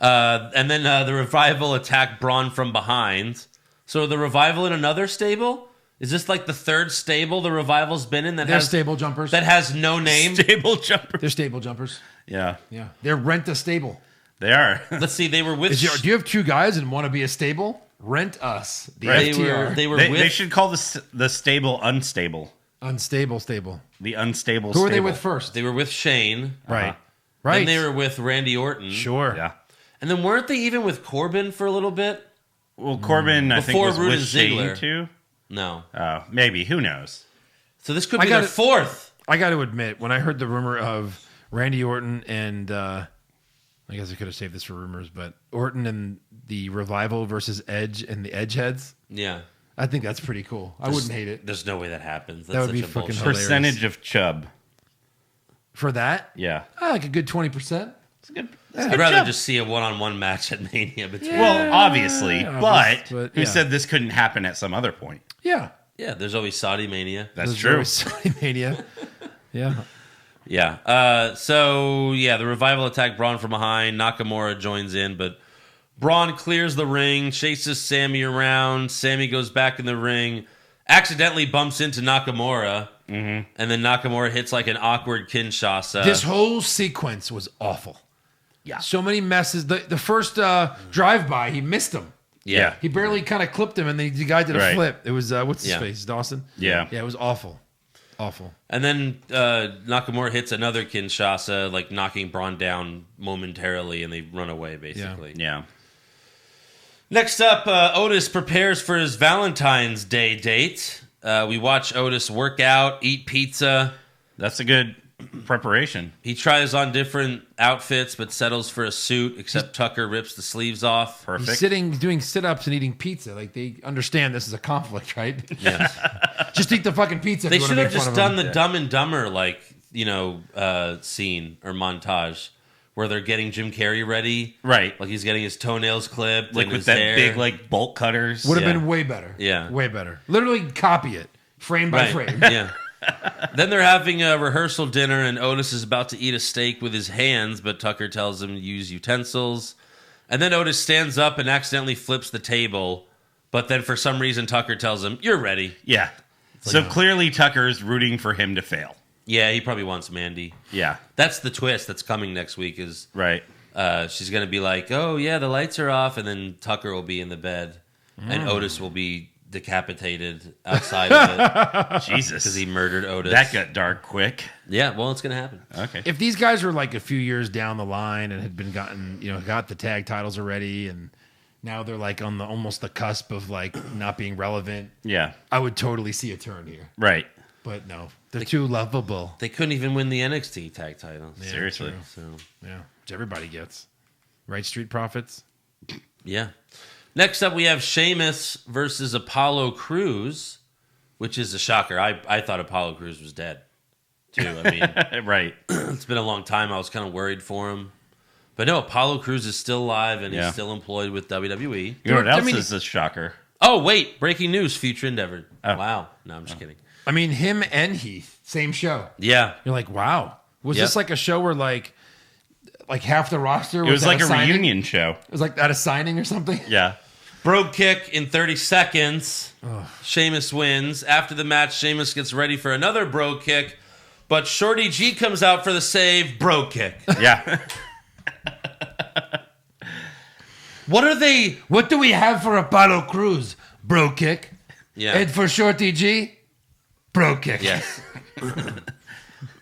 C: And then the Revival attack Braun from behind. So the Revival in another stable? Is this like the third stable the Revival's been in
E: They're stable jumpers.
C: that has no name?
D: Stable jumper.
E: They're stable jumpers.
D: Yeah.
E: Yeah. They're rent a stable.
D: They are.
C: Let's see. They were with.
E: Do you have two guys and want to be a stable? Rent us. The
C: They
E: FTR.
C: were. They were
D: They
C: with.
D: should call the stable unstable.
E: Unstable stable.
D: The unstable
E: Who
D: stable.
E: were they with first?
C: They were with Shane.
E: Right. Right.
C: Then they were with Randy Orton.
E: Sure.
D: Yeah.
C: And then weren't they even with Corbin for a little bit?
D: Well, Corbin, I think,
C: Before
D: was
C: Roode
D: with
C: and
D: Shane,
C: Ziggler.
D: too.
C: No.
D: Oh, maybe. Who knows?
C: So this could
E: I
C: be their
E: gotta-
C: fourth.
E: I got to admit, when I heard the rumor of Randy Orton and I guess I could have saved this for rumors, but Orton and the Revival versus Edge and the Edgeheads,
C: Yeah.
E: I think that's pretty cool. I wouldn't hate it.
C: There's no way that happens. That's
E: That would
C: such
E: be
C: a
E: fucking
C: bullshit.
E: hilarious.
D: Percentage of chub.
E: For that,
D: Yeah.
E: I like a good 20%.
D: It's good.
C: I'd rather just see a one-on-one match at Mania between.
E: Yeah.
D: Well, obviously,
E: obvious,
D: but
E: but,
D: who
E: yeah.
D: said this couldn't happen at some other point?
E: Yeah.
C: Yeah, there's always Saudi Mania.
D: That's
E: There's
D: true.
E: always Saudi Mania. Yeah.
C: Yeah. The Revival attack Braun from behind. Nakamura joins in, but Braun clears the ring, chases Sammy around. Sammy goes back in the ring, accidentally bumps into Nakamura, and then Nakamura hits like an awkward Kinshasa.
E: This whole sequence was awful. Yeah. So many messes. The first drive-by, he missed him.
C: yeah.
E: He barely kind of clipped him, and the guy did a
D: Right.
E: flip. It was, what's his
C: Yeah.
E: face? Dawson?
D: Yeah.
E: Yeah, it was awful. Awful.
C: And then Nakamura hits another Kinshasa, like knocking Braun down momentarily, and they run away, basically.
D: Yeah.
C: Next up, Otis prepares for his Valentine's Day date. We watch Otis work out, eat pizza.
D: That's a good preparation.
C: He tries on different outfits, but settles for a suit, except Tucker rips the sleeves off.
D: Perfect.
E: He's doing sit-ups and eating pizza. Like, they understand this is a conflict, right?
C: Yes.
E: Just eat the fucking pizza. if
C: They
E: you wanna
C: should have
E: make fun
C: just
E: of
C: done
E: him.
C: the Dumb and Dumber, scene or montage where they're getting Jim Carrey ready.
D: Right.
C: Like he's getting his toenails clipped.
D: Like
C: and
D: with
C: his
D: that
C: hair.
D: big, like, bolt cutters.
E: Would have
C: Yeah.
E: been way better.
C: Yeah.
E: Way better. Literally copy it, frame by
C: Right.
E: frame.
C: Yeah. Then they're having a rehearsal dinner, and Otis is about to eat a steak with his hands, but Tucker tells him to use utensils. And then Otis stands up and accidentally flips the table, but then for some reason Tucker tells him, "You're ready."
D: Yeah. So clearly Tucker's rooting for him to fail.
C: Yeah, he probably wants Mandy.
D: Yeah.
C: That's the twist that's coming next week is
D: Right.
C: she's going to be like, oh, yeah, the lights are off, and then Tucker will be in the bed, and Otis will be decapitated outside of it
D: Jesus.
C: because he murdered Otis.
D: That got dark quick.
C: Yeah, well, it's going to happen.
D: Okay.
E: If these guys were like a few years down the line and had been got the tag titles already, and now they're like on almost the cusp of like not being relevant,
D: Yeah.
E: I would totally see a turn here.
D: Right.
E: But no, they're too lovable.
C: They couldn't even win the NXT tag titles.
E: Yeah,
D: Seriously.
E: true.
C: So,
E: Yeah, which everybody gets. Right, Street Profits?
C: yeah. Next up, we have Sheamus versus Apollo Crews, which is a shocker. I thought Apollo Crews was dead, too. I mean,
D: Right.
C: it's been a long time. I was kind of worried for him. But no, Apollo Crews is still alive, and
D: Yeah.
C: he's still employed with WWE.
D: You know what else
E: I mean-
D: is a shocker?
C: Oh, wait. Breaking news. Future Endeavor.
D: Oh.
C: Wow. No, I'm just kidding.
E: I mean, him and Heath, same show.
C: Yeah.
E: You're like, wow. Was
C: Yep.
E: this like a show where like half the roster
D: It was
E: at
D: like a
E: signing?
D: reunion show.
E: It was like at a signing or something?
D: Yeah.
C: Brogue kick in 30 seconds. Sheamus wins. After the match, Sheamus gets ready for another brogue kick, but Shorty G comes out for the save. Brogue kick.
D: Yeah.
C: What are they?
E: What do we have for Apollo Crews? Bro kick.
C: Yeah.
E: And for Shorty G? Bro kick.
C: Yes.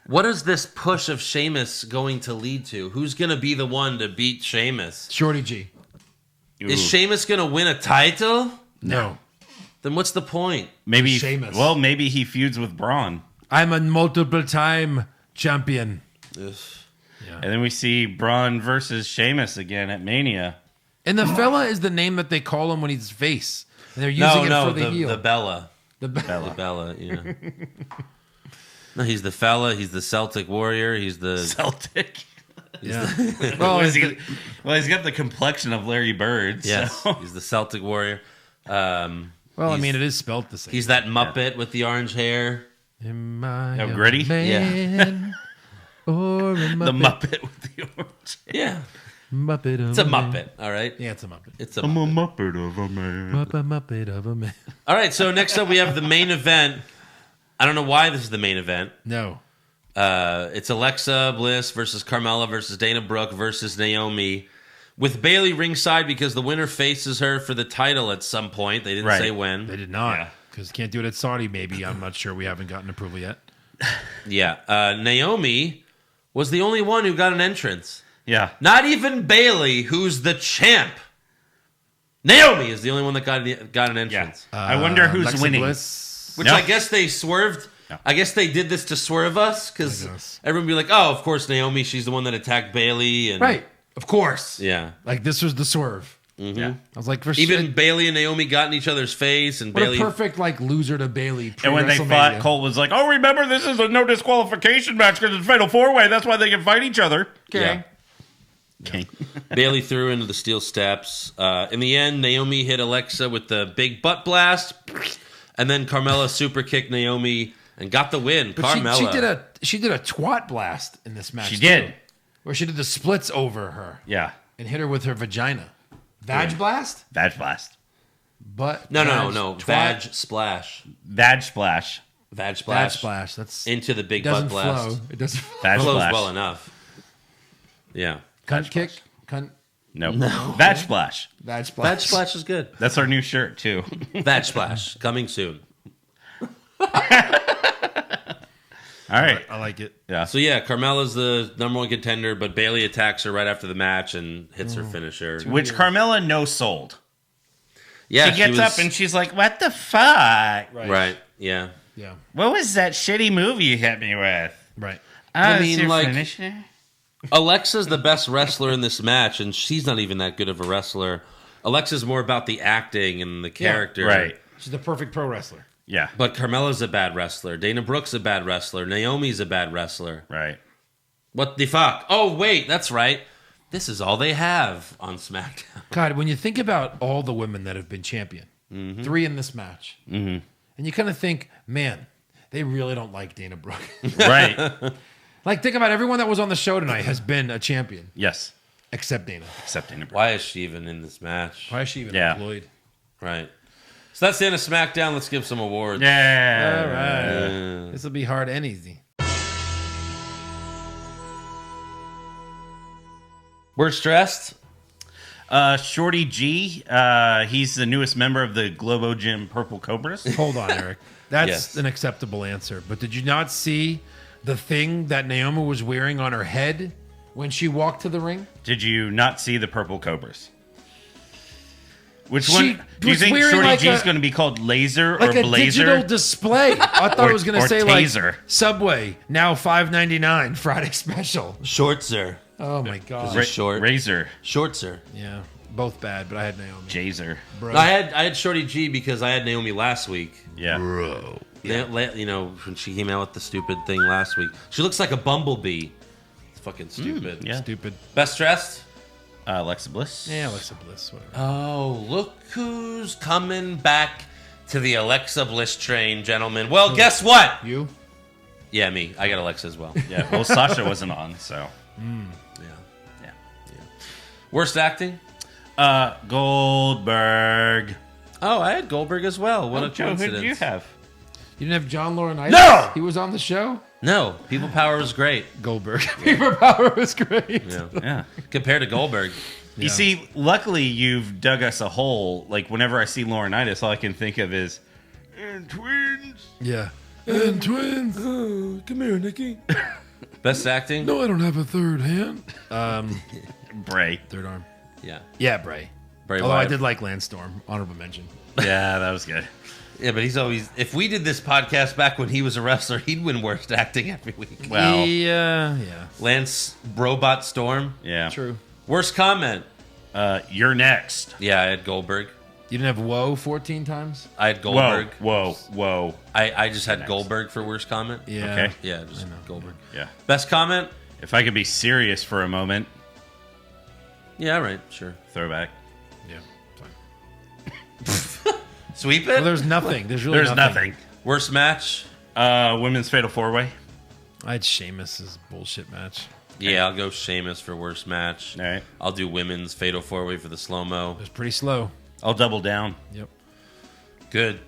C: What is this push of Sheamus going to lead to? Who's going to be the one to beat Sheamus?
E: Shorty G.
C: Is Sheamus going to win a title?
E: No.
C: Then what's the point?
D: Maybe
E: Sheamus.
D: Well, maybe he feuds with Braun.
E: I'm a multiple time champion.
C: Ugh.
D: And then we see Braun versus Sheamus again at Mania.
E: And the fella is the name that they call him when he's face. And they're using
C: No,
E: it for the heel.
C: the Bella.
E: The
C: The Bella, yeah. No, he's the fella. He's the Celtic warrior. He's the
D: Celtic.
E: Yeah.
D: Well, he's got the complexion of Larry Bird.
C: yes.
D: So.
C: He's the Celtic warrior.
E: Well, I mean, it is spelt the same.
C: He's that Muppet with the orange hair.
E: Am I
D: Oh,
E: a
D: Gritty?
E: man or a Muppet?
D: The Muppet with the orange.
C: Yeah,
E: Muppet of
C: it's a
E: man.
C: Muppet. All right,
E: Yeah, it's a Muppet.
C: it's a
D: I'm
C: Muppet.
D: a Muppet of a man.
E: Muppet of a man.
C: All right. So next up, we have the main event. I don't know why this is the main event.
E: No.
C: It's Alexa Bliss versus Carmella versus Dana Brooke versus Naomi, with Bayley ringside because the winner faces her for the title at some point. They didn't
D: Right.
C: say when.
E: They did not.
D: Yeah.
E: Because can't do it at Saudi, maybe. I'm not sure. We haven't gotten approval yet.
C: Yeah, Naomi was the only one who got an entrance.
D: Yeah.
C: Not even Bayley, who's the champ. Naomi is the only one that got an
D: Yeah.
C: entrance.
D: I wonder who's
E: Alexa
D: winning.
E: Bliss.
C: Which
D: No.
C: I guess they swerved.
D: No.
C: I guess they did this to swerve us
E: I
C: because
E: guess.
C: everyone would be like, "Oh, of course, Naomi. She's the one that attacked Bayley." And
E: Right. Of course.
C: yeah.
E: Like, this was the swerve.
D: Yeah.
E: I was like, for
C: Even Bayley and Naomi got in each other's face, and
E: what
C: Bayley.
E: a perfect, like, loser to Bayley.
D: And when they fought, Cole was like, "Oh, remember, this is a no disqualification match because it's Fatal 4-Way. That's why they can fight each other."
C: Yeah.
D: Okay.
C: Bayley threw into the steel steps. In the end, Naomi hit Alexa with the big butt blast, and then Carmella super kicked Naomi and got the win.
E: But
C: Carmella.
E: she did a twat blast in this match.
D: She
E: too,
D: did.
E: where she did the splits over her
D: Yeah.
E: and hit her with her vagina. Vag blast?
D: Vag blast.
E: But
C: No,
E: twat-
C: Vag splash.
D: Vag splash.
C: Vag splash.
E: Vag splash. That's
C: Into the big
E: doesn't
C: butt blast.
E: flow. It doesn't
D: Vag
C: Flows
D: splash.
C: well enough. Yeah.
E: cunt kick. Cunt
D: Nope. Vag splash.
E: vag splash.
C: Vag splash is good.
D: That's our new shirt too.
C: Vag splash coming soon.
D: All right.
E: I like it.
D: Yeah.
C: So yeah, Carmella's the number one contender, but Bayley attacks her right after the match and hits her finisher.
D: Which Carmella no sold.
C: Yeah,
D: She gets
C: was-
D: up and she's like, "What the fuck?
C: right. Yeah.
E: Yeah.
D: What was that shitty movie you hit me with?"
E: Right.
C: I
D: Oh,
C: mean,
D: it's your
C: like-
D: finisher?
C: Alexa's the best wrestler in this match, and she's not even that good of a wrestler. Alexa's more about the acting and the character.
D: Right.
E: She's the perfect pro wrestler.
D: Yeah.
C: But Carmella's a bad wrestler. Dana Brooke's a bad wrestler. Naomi's a bad wrestler.
D: Right.
C: What the fuck? Oh, wait, that's right. This is all they have on SmackDown.
E: God, when you think about all the women that have been champion, 3 in this match, and you kind of think, man, they really don't like Dana Brooke.
D: Right.
E: Like, think about everyone that was on the show tonight has been a champion,
D: Yes.
E: except Dana.
D: Except in
C: Why is she even in this match?
E: Why is she even
D: Yeah.
E: employed?
C: Right. So that's the end of SmackDown. Let's give some awards.
E: All
D: Yeah.
E: right. This will be hard and easy.
C: Worst dressed?
D: Shorty G. He's the newest member of the Globo Gym Purple Cobras.
E: Hold on, Eric. That's
C: Yes.
E: an acceptable answer. But did you not see the thing that Naomi was wearing on her head when she walked to the ring?
D: Did you not see the Purple Cobras? Which
E: She
D: one do you
E: was
D: think
E: wearing
D: Shorty
E: like
D: G is
E: a-
D: going to be called? Laser
E: Like
D: or
E: a
D: Blazer?
E: digital display. I thought it was going
D: or
E: to say
D: taser.
E: like Subway, now $5.99, Friday special.
C: Short, sir.
E: Oh my God.
C: Ra- short.
D: Razor.
C: Short, sir.
E: Yeah, both bad, but I had Naomi.
D: Jazer.
E: Bro.
C: I had Shorty G because I had Naomi last week.
D: Yeah.
C: You know, when she came out with the stupid thing last week. She looks like a bumblebee. It's fucking stupid.
D: yeah.
E: Stupid.
C: Best dressed?
D: Alexa Bliss.
E: Yeah, Alexa Bliss, whatever.
C: Oh, look who's coming back to the Alexa Bliss train, gentlemen. Well, guess what?
E: You?
C: Yeah, me. I got Alexa as well.
D: Yeah. Well, Sasha wasn't on, so.
C: Yeah. Worst acting?
D: Goldberg.
C: Oh, I had Goldberg as well. What a
D: Joe, who
C: coincidence.
D: did you have?
E: You didn't have John Laurinaitis?
D: No!
E: He was on the show?
C: No, People Power was great.
E: Goldberg. Paper Power was great.
C: Yeah.
D: Yeah.
C: Compared to Goldberg.
D: You see, luckily you've dug us a hole. Like, whenever I see Laurinaitis, all I can think of is, and twins.
E: Yeah. And twins.
C: Come here, Nikki. Best acting?
E: No, I don't have a third hand.
D: Bray.
E: Third arm.
C: Yeah.
E: Yeah, Bray.
C: Bray
E: Although I
C: Wyatt.
E: did like Lance Storm. Honorable mention.
D: Yeah, that was good.
C: Yeah, but he's always. If we did this podcast back when he was a wrestler, he'd win worst acting every week.
D: Well,
E: Yeah.
C: Lance Robot Storm.
D: yeah.
E: True.
C: Worst comment.
D: You're next.
C: Yeah, I had Goldberg.
E: You didn't have Woe 14 times?
C: I had Goldberg.
D: Whoa.
C: I just had Goldberg for worst comment.
E: Yeah.
D: Okay.
C: Yeah, just Goldberg.
D: Yeah.
C: Best comment.
D: If I could be serious for a moment,
C: Yeah, right. Sure.
D: throwback.
E: Yeah.
C: Sweep it.
E: Well, there's nothing. There's really
D: There's nothing.
C: Worst match.
D: Women's Fatal 4-Way.
E: I had Sheamus's bullshit match.
C: Yeah, I'll go Sheamus for worst match.
D: All right.
C: I'll do women's Fatal 4-Way for the slow-mo.
E: It was pretty slow.
D: I'll double down.
E: Yep.
C: Good.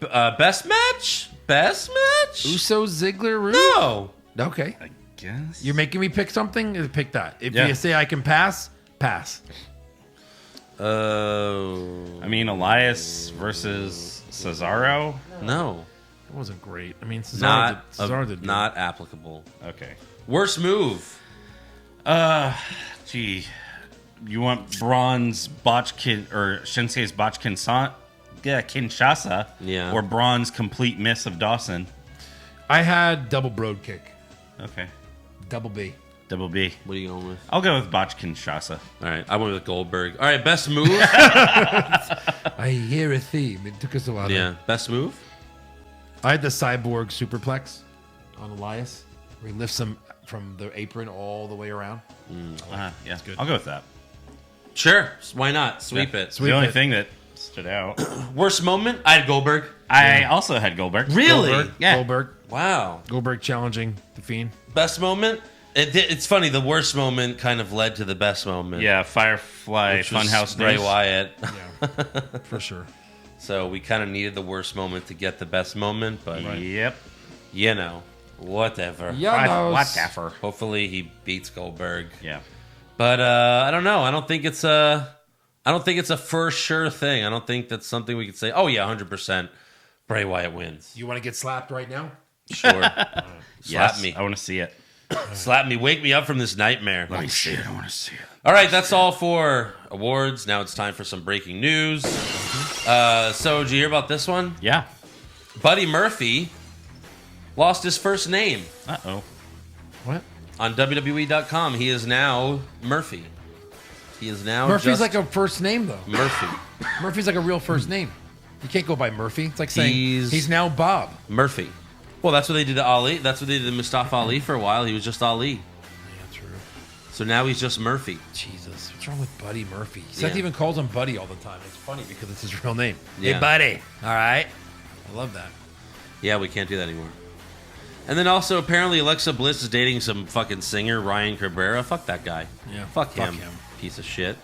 C: Best match? Best match?
E: Uso, Ziggler, Rude?
C: No.
E: Okay.
D: I guess.
E: You're making me pick something? Pick that. If
D: Yeah.
E: you say I can pass, pass.
D: I mean, Elias versus Cesaro.
C: No.
E: It wasn't great. I mean,
C: Not
E: did
C: not applicable.
D: Okay.
C: Worst move.
D: Gee. You want Braun's or Shinsuke's botch Kinshasa?
C: Yeah.
D: Or Braun's complete miss of Dawson?
E: I had double broad kick.
D: Okay.
E: Double B.
D: Double B.
C: What are you going with?
D: I'll go with botch Kinshasa.
C: All right, I went with Goldberg. All right, best move.
E: I hear a theme. It took us a while.
C: Yeah, best move.
E: I had the cyborg superplex on Elias, where he lifts him from the apron all the way around.
D: Yeah, I'll go with that.
C: Sure, why not? Sweep it.
D: It's the only thing that stood out.
C: Worst moment. I had Goldberg.
D: I also had Goldberg.
C: Really?
E: Goldberg,
D: Yeah.
E: Goldberg.
C: Wow.
E: Goldberg challenging the Fiend.
C: Best moment. It's funny. The worst moment kind of led to the best moment.
D: Yeah, Firefly
C: which was
D: Funhouse
C: Bray
D: News.
C: Wyatt.
E: Yeah, for sure.
C: So we kind of needed the worst moment to get the best moment, but
D: Yep.
C: you know, whatever.
E: Yeah,
D: Whatever.
C: Hopefully he beats Goldberg.
D: Yeah.
C: But I don't know. I don't think it's a for sure thing. I don't think that's something we could say. Oh yeah, 100%. Bray Wyatt wins.
E: You want to get slapped right now?
C: Sure. Slap
D: Yes,
C: me.
D: I want to see it.
C: Slap me. Wake me up from this nightmare.
D: Let me see it. I want to see it.
C: All right, that's all for awards. Now it's time for some breaking news. So, did you hear about this one?
D: Yeah.
C: Buddy Murphy lost his first name
D: Uh-oh.
E: What?
C: on WWE.com. He is now Murphy. He is now
E: Murphy's
C: just
E: like a first name, though.
C: Murphy.
E: Murphy's like a real first name. You can't go by Murphy. It's like saying
C: He's-
E: he's now Bob.
C: Murphy. Well, that's what they did to Ali. That's what they did to Mustafa Ali for a while. He was just Ali.
E: Yeah, true.
C: So now he's just Murphy.
E: Jesus, what's wrong with Buddy Murphy?
C: Yeah.
E: Seth even calls him Buddy all the time. It's funny because it's his real name.
C: Yeah.
E: Hey, Buddy. All right. I love that.
C: Yeah, we can't do that anymore. And then also, apparently, Alexa Bliss is dating some fucking singer, Ryan Cabrera. Fuck that guy.
E: Yeah,
C: Fuck
E: fuck
C: him.
E: him.
C: Piece of shit.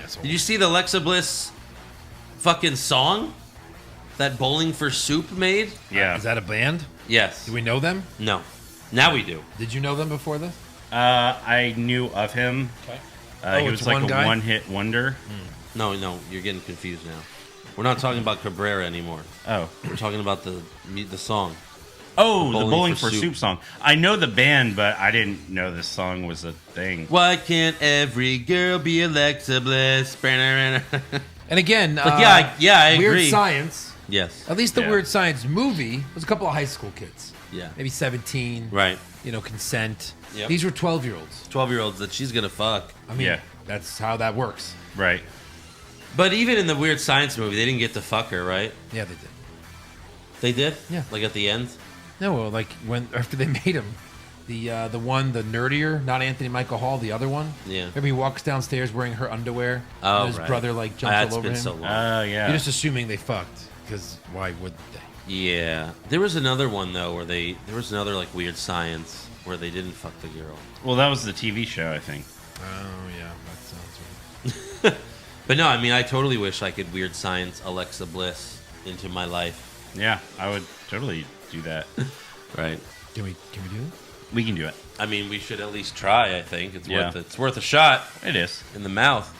E: Asshole.
C: Did you see the Alexa Bliss fucking song that Bowling for Soup made?
D: Yeah.
E: Is that a band?
C: Yes.
E: Do we know them?
C: No. Now we do.
E: Did you know them before this?
D: I knew of him.
E: Okay.
D: He was
E: it's
D: like
E: one
D: a
E: guy?
D: one-hit wonder.
C: No, you're getting confused now. We're not talking about Cabrera anymore.
D: Oh.
C: We're talking about the song.
D: Oh, the Bowling for Soup song. I know the band, but I didn't know this song was a thing.
C: Why can't every girl be Alexa Bliss?
E: And again,
C: I agree.
E: Weird Science.
C: Yes.
E: At least the Weird Science movie was a couple of high school kids.
C: Yeah.
E: Maybe 17.
C: Right.
E: Consent.
C: Yep.
E: These were 12-year-olds.
C: 12-year-olds that she's gonna fuck.
E: I mean, that's how that works.
D: Right.
C: But even in the Weird Science movie, they didn't get to fuck her, right?
E: Yeah, they did.
C: They did?
E: Yeah.
C: Like at the end?
E: No, well, like after they made him, the nerdier, not Anthony Michael Hall, the other one.
C: Yeah.
E: Remember he walks downstairs wearing her underwear.
C: Oh,
E: and his
C: right.
E: brother jumps all over
C: been
E: him.
C: so long.
D: Yeah.
E: You're just assuming they fucked because why would they?
C: Yeah. There was another one though where there was another like Weird Science where they didn't fuck the girl.
D: Well, that was the TV show, I think.
E: Oh yeah, that sounds right.
C: But no, I mean I totally wish I could Weird Science Alexa Bliss into my life.
D: Yeah, I would totally do that.
C: Right.
E: Can we do it?
D: We can do it.
C: I mean, we should at least try. I think it's worth a shot.
D: It is.
C: In the mouth.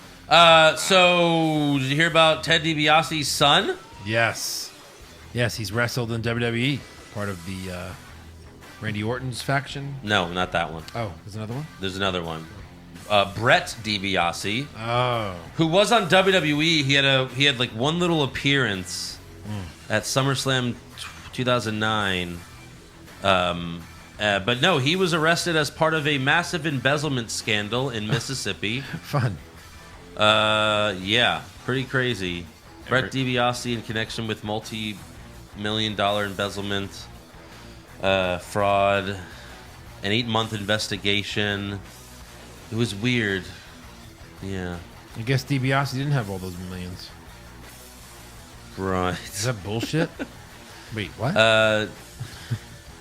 C: So did you hear about Ted DiBiase's son?
E: Yes, he's wrestled in WWE, part of the Randy Orton's faction.
C: No, not that one.
E: Oh, there's another one.
C: There's another one. Brett DiBiase,
E: Oh,
C: who was on WWE. He had like one little appearance at SummerSlam 2009. But no, he was arrested as part of a massive embezzlement scandal in Mississippi.
E: fun.
C: Yeah, pretty crazy. Brett DiBiase in connection with multi-million-dollar embezzlement, fraud, an 8-month investigation. It was weird. Yeah.
E: I guess DiBiase didn't have all those millions.
C: Right.
E: Is that bullshit? Wait, what?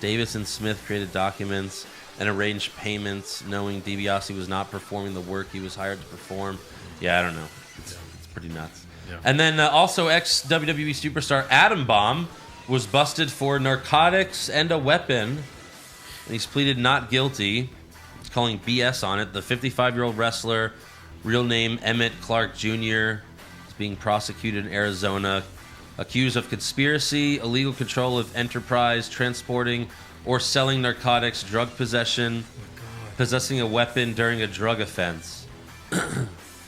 C: Davis and Smith created documents and arranged payments knowing DiBiase was not performing the work he was hired to perform. Yeah, I don't know. It's pretty nuts.
E: Yeah.
C: And then also ex-WWE superstar Adam Bomb was busted for narcotics and a weapon. And he's pleaded not guilty. He's calling BS on it. The 55-year-old wrestler, real name Emmett Clark Jr., is being prosecuted in Arizona, accused of conspiracy, illegal control of enterprise, transporting or selling narcotics, drug possession, possessing a weapon during a drug offense.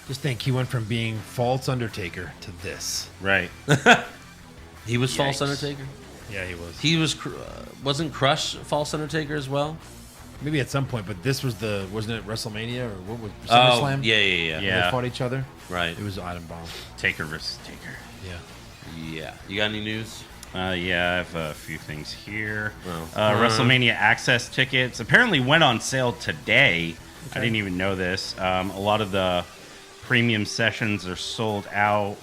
E: Just think he went from being false Undertaker to this.
D: Right.
C: He was false Undertaker?
E: Yeah, he was.
C: He was wasn't Crush false Undertaker as well?
E: Maybe at some point, but this was wasn't it WrestleMania or what was
C: Oh,
E: SummerSlam?
C: yeah.
E: When they fought each other.
C: Right.
E: It was Adam Bomb.
D: Taker versus Taker.
E: Yeah.
C: Yeah. You got any news?
D: Yeah, I have a few things here.
C: Oh.
D: WrestleMania access tickets apparently went on sale today. I didn't even know this. A lot of the premium sessions are sold out.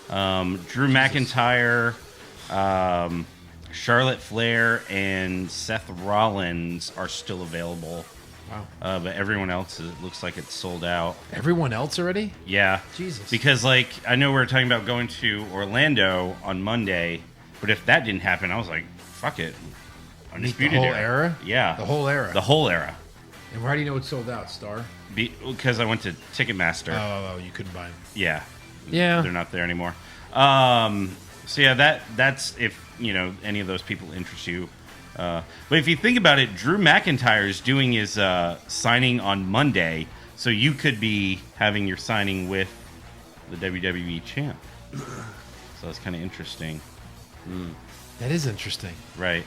D: Drew McIntyre, Charlotte Flair, and Seth Rollins are still available.
E: Wow.
D: But everyone else, it looks like it's sold out.
E: Everyone else already?
D: Yeah.
E: Jesus.
D: Because, like, I know we were talking about going to Orlando on Monday, but if that didn't happen, I was like, fuck it. Undisputed
E: the whole era?
D: Yeah.
E: The whole era?
D: The whole era.
E: And why do you know it's sold out, Star?
D: Because I went to Ticketmaster.
E: Oh, you couldn't buy them.
D: Yeah.
E: Yeah.
D: They're not there anymore. So, yeah, that's if, any of those people interest you. But if you think about it, Drew McIntyre is doing his signing on Monday, so you could be having your signing with the WWE champ. So that's kind of interesting.
E: That is interesting.
D: Right.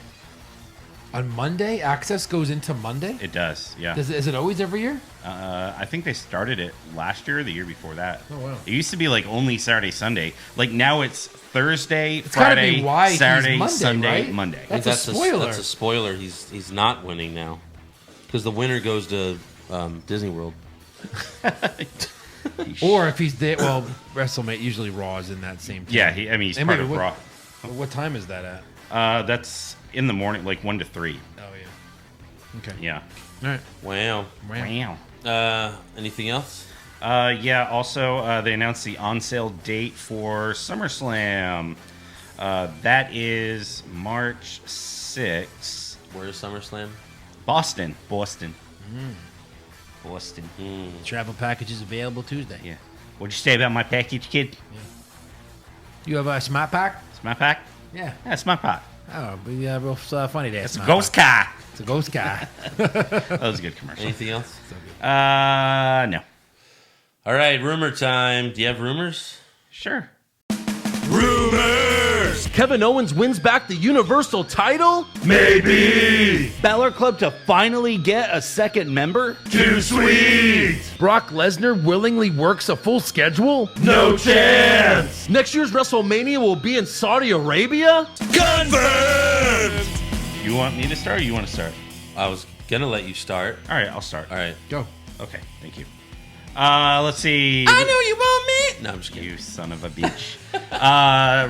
E: On Monday, access goes into Monday?
D: It does, yeah.
E: Is it always every year?
D: I think they started it last year or the year before that.
E: Oh, wow.
D: It used to be like only Saturday, Sunday. Like now it's Thursday,
E: It's gotta
D: Friday,
E: be why he's
D: Saturday,
E: Monday,
D: Sunday,
E: right?
D: Monday.
E: That's a spoiler.
C: That's a spoiler. He's not winning now because the winner goes to Disney World.
E: Or if he's there, well, WrestleMania, usually Raw is in that same time.
D: Yeah, he's
E: And
D: part
E: wait,
D: of Raw.
E: What time is that at?
D: That's in the morning, like 1 to 3.
E: Oh, yeah. Okay.
D: Yeah.
E: All right.
C: Wow.
D: Wow.
C: Anything else?
D: Yeah. Also, they announced the on-sale date for SummerSlam. That is March 6th.
C: Where's SummerSlam?
D: Boston. Boston.
E: Travel packages available Tuesday.
D: Yeah. What'd you say about my package, kid?
E: You have a smart pack?
D: It's my pack?
E: Yeah.
D: Yeah, it's my pack.
E: Oh, but yeah, real funny there.
D: It's a ghost car.
E: It's a ghost car.
D: That was a good commercial.
C: Anything else?
D: No.
C: All right, rumor time. Do you have rumors?
D: Sure.
F: Rumors!
G: Kevin Owens wins back the Universal title?
F: Maybe!
G: Balor Club to finally get a second member?
F: Too sweet!
G: Brock Lesnar willingly works a full schedule?
F: No chance!
G: Next year's WrestleMania will be in Saudi Arabia?
F: Confirmed!
D: You want me to start or you want to start?
C: I was going to let you start.
D: All right, I'll start.
C: All right.
E: Go.
D: Okay, thank you. Let's see.
C: I know you want me. No, I'm just kidding.
D: You son of a bitch.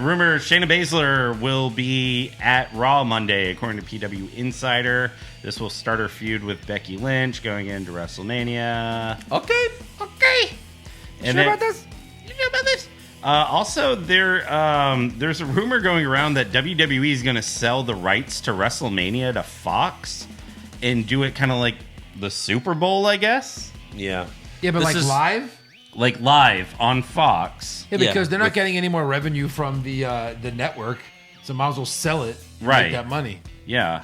D: Rumor Shayna Baszler will be at Raw Monday, according to PW Insider. This will start her feud with Becky Lynch going into WrestleMania.
C: Okay.
D: And
E: Sure about this?
D: You sure about this? Also, there's a rumor going around that WWE is going to sell the rights to WrestleMania to Fox and do it kind of like the Super Bowl, I guess.
C: Yeah.
E: Yeah, but
C: This
E: like
C: is-
E: live?
D: Like live on Fox.
E: Yeah, because
C: Yeah,
E: they're not
C: with-
E: getting any more revenue from the network, so might as well sell it. And
D: Right.
E: Make that money.
D: Yeah.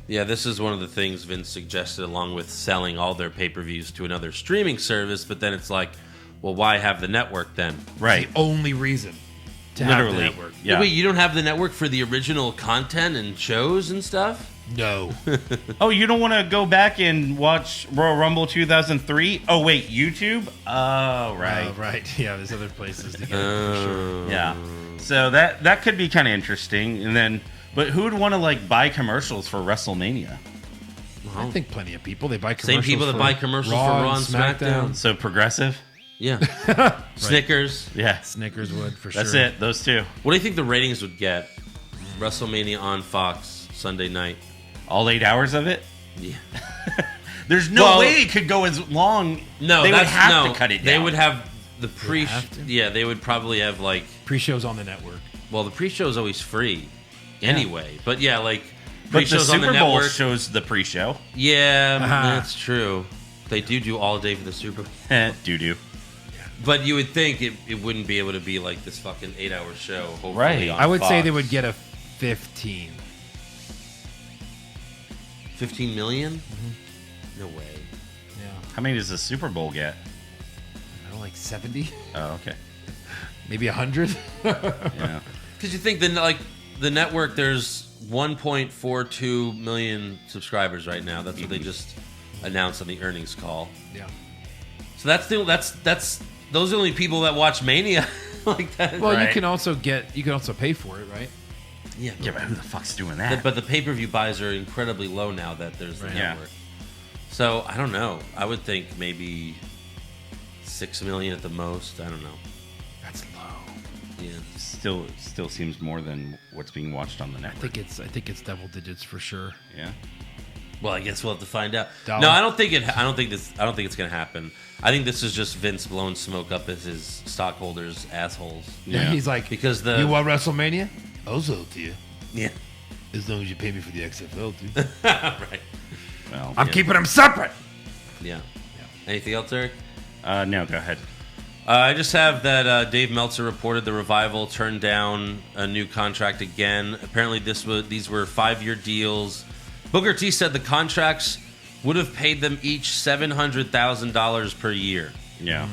C: Yeah, this is one of the things Vince suggested, along with selling all their pay-per-views to another streaming service. But then it's like, well, why have the network then?
D: Right.
E: Only reason to have the
D: Literally.
E: network.
D: Yeah.
C: Wait, you don't have the network for the original content and shows and stuff?
E: No.
D: Oh, you don't want to go back and watch Royal Rumble 2003? Oh, wait, YouTube? Oh, right.
E: Right. Yeah, there's other places to get it for sure.
D: Yeah. So that could be kind of interesting. And then, but who would want to like buy commercials for WrestleMania?
E: I think plenty of people. They buy
C: Same
E: commercials
C: people that
E: for
C: buy commercials for Raw and SmackDown.
D: So progressive?
C: Yeah. Snickers.
D: Yeah.
E: Snickers would, for sure.
D: That's it. Those two.
C: What do you think the ratings would get? WrestleMania on Fox Sunday night.
D: All 8 hours of it?
C: Yeah.
D: There's no
C: Well-
D: way it could go as long.
C: No,
D: they would
C: that's,
D: have
C: no,
D: to cut it down.
C: They would have the pre.
E: have to?
C: Yeah, they would probably have like.
E: Pre-shows on the network.
C: Well, the pre-show is always free, anyway. But yeah, like
D: But the
C: pre-shows on the
D: Super Bowl
C: network.
D: shows the pre-show.
C: Yeah,
E: Uh-huh.
C: that's true. They do all day for the Super Bowl.
D: Doo-doo.
C: But you would think it wouldn't be able to be like this fucking 8-hour show. Hopefully
D: Right.
C: on
E: I would say
C: Fox.
E: they would get a 15.
C: 15 million?
E: Mm-hmm.
C: No way.
E: Yeah.
D: How many does the Super Bowl get?
E: I don't know, like 70?
D: Oh, okay.
E: Maybe 100?
D: Yeah.
C: Because you think the network, there's 1.42 million subscribers right now. That's what they just announced on the earnings call.
E: Yeah.
C: So that's those are the only people that watch Mania like that.
E: Well,
D: Right.
E: you can also pay for it, right?
C: Yeah,
D: Yeah, but who the fuck's doing that?
C: but the pay-per-view buys are incredibly low now that there's the
E: Right.
D: Yeah.
C: network. So I don't know. I would think maybe 6 million at the most. I don't know.
E: That's low.
C: Yeah.
D: Still seems more than what's being watched on the
E: I
D: network.
E: think it's double digits for sure.
D: Yeah.
C: Well, I guess we'll have to find out.
E: Dollar.
C: No, I don't think it's gonna happen. I think this is just Vince blowing smoke up as his stockholders' assholes.
D: Yeah.
E: He's like,
C: Because the
E: you want WrestleMania? I'll sell it to you.
C: yeah,
E: As long as you pay me for the XFL, dude.
C: right,
D: Well,
E: I'm keeping them separate.
C: yeah. Anything else, Eric?
D: no, go ahead.
C: I just have that Dave Meltzer reported the Revival turned down a new contract again. Apparently, these were 5-year deals. Booker T said the contracts would have paid them each $700,000 per year.
D: Yeah.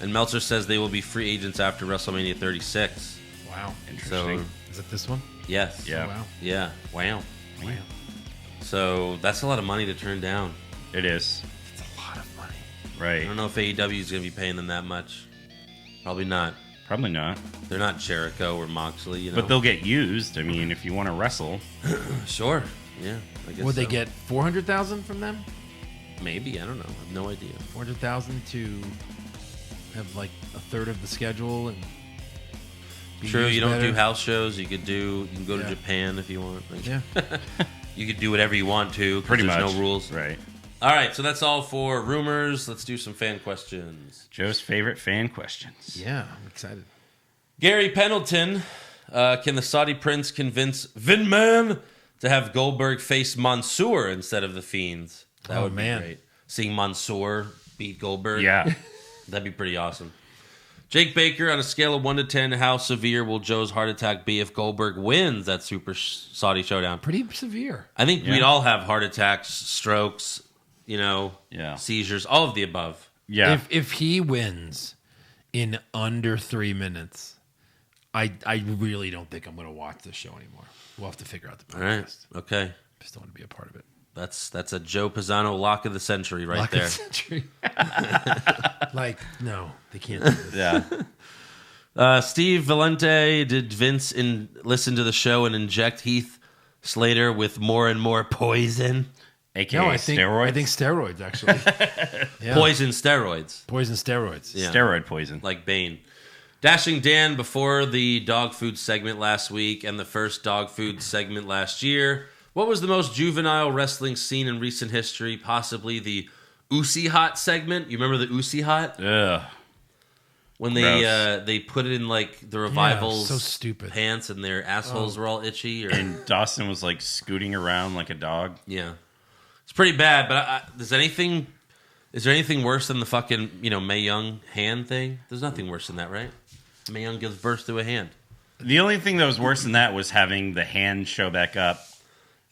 C: And Meltzer says they will be free agents after WrestleMania 36.
E: Wow.
D: Interesting.
C: So,
E: Is it this one?
C: yes.
D: Yeah.
E: Oh, wow.
C: Yeah. Wow.
E: Wow.
C: So that's a lot of money to turn down.
D: It is.
E: It's a lot of money.
C: I
D: Right.
C: don't know if AEW is going to be paying them that much. Probably not.
D: Probably not.
C: They're not Jericho or Moxley, you know.
D: But they'll get used. I mean, if you want to wrestle.
C: Sure. Yeah. I guess
E: Would they
C: so.
E: get 400,000 from them?
C: Maybe. I don't know. I have no idea.
E: 400,000 to have like a third of the schedule and be
C: True.
E: used
C: You don't
E: better?
C: do house shows. You can go to
E: Yeah.
C: Japan if you want. Like,
E: Yeah.
C: You could do whatever you want to. 'Cause
D: Pretty
C: there's
D: much.
C: no rules.
D: Right.
C: All right. So that's all for rumors. Let's do some fan questions.
D: Joe's favorite fan questions.
E: Yeah, I'm excited.
C: Gary Pendleton, can the Saudi prince convince Vinman to have Goldberg face Mansoor instead of the Fiends? That
E: Oh,
C: would
E: man.
C: be great. seeing Mansoor beat Goldberg.
D: Yeah.
C: That'd be pretty awesome. Jake Baker, on a scale of 1 to 10, how severe will Joe's heart attack be if Goldberg wins that Super Saudi Showdown?
E: Pretty severe.
C: I think we'd all have heart attacks, strokes, seizures, all of the above.
D: Yeah.
E: If he wins in under 3 minutes, I really don't think I'm going to watch this show anymore. We'll have to figure out the podcast.
C: All right. Okay.
E: Just don't want to be a part of it.
C: That's a Joe Pisano lock of the century right
E: Lock
C: there.
E: of the century. No, they can't do this.
D: Yeah.
C: Steve Valente, did Vince listen to the show and inject Heath Slater with more and more poison?
D: AKA
E: No, I think
D: steroids.
E: steroids, actually. Yeah.
C: Poison steroids.
E: Poison steroids.
C: Yeah.
D: Steroid poison.
C: Like Bane. Dashing Dan, before the dog food segment last week and the first dog food segment last year, what was the most juvenile wrestling scene in recent history? Possibly the Uzi Hot segment. You remember the Uzi Hot?
D: Ugh.
C: When
D: Gross.
C: they put it in like the Revival's
E: so stupid.
C: pants and their assholes were all itchy.
D: And Dawson was like scooting around like a dog.
C: Yeah, it's pretty bad. But is there anything worse than the fucking Mae Young hand thing? There's nothing worse than that, right? Mae Young gives birth to a hand.
D: The only thing that was worse than that was having the hand show back up.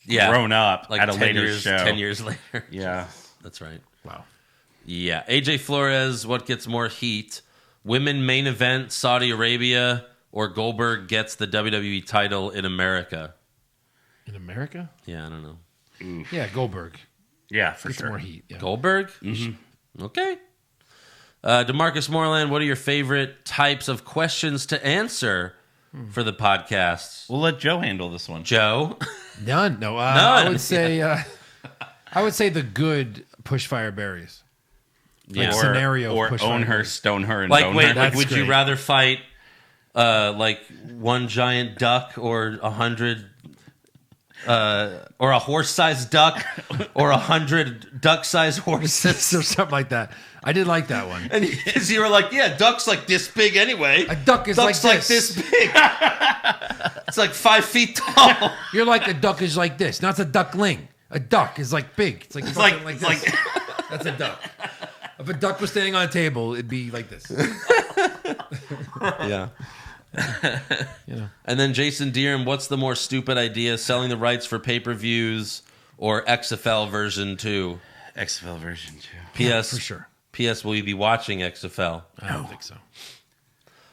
C: Yeah,
D: Grown up
C: like
D: at a
C: 10
D: later
C: years,
D: show.
C: 10 years later.
D: Yeah.
C: That's right.
E: Wow.
C: Yeah. AJ Flores, what gets more heat? Women main event, Saudi Arabia, or Goldberg gets the WWE title in America?
E: In America?
C: Yeah, I don't know.
E: Yeah, Goldberg.
D: Yeah, for
E: Gets
D: sure.
E: more heat. Yeah.
C: Goldberg? Okay. DeMarcus Moreland, what are your favorite types of questions to answer for the podcast?
D: We'll let Joe handle this one.
C: Joe?
E: None. No.
C: None.
E: I would say the good pushfire berries.
C: Yeah.
E: Like scenario
D: Or
E: of push
D: own
E: fire
D: her,
E: berries.
D: stone her, and
C: Like,
D: bone
C: wait,
D: her.
C: like,
E: That's
C: would you
E: great.
C: rather fight like one giant duck or 100 or a horse-sized duck or 100 duck-sized horses?
E: or something like that. I did like that one.
C: And you were like, yeah, duck's like this big anyway.
E: A duck is
C: Duck's
E: like
C: like this big. It's like 5 feet tall.
E: You're like a duck is like this. Now it's a duckling. A duck is like big. It's like fucking like this. That's a duck. If a duck was standing on a table, it'd be like this.
C: Yeah.
E: You know.
C: And then Jason Deerham, what's the more stupid idea, selling the rights for pay-per-views or XFL version 2?
D: XFL version 2.
C: P.S.
E: For sure.
C: P.S. Will you be watching XFL?
E: I don't think so.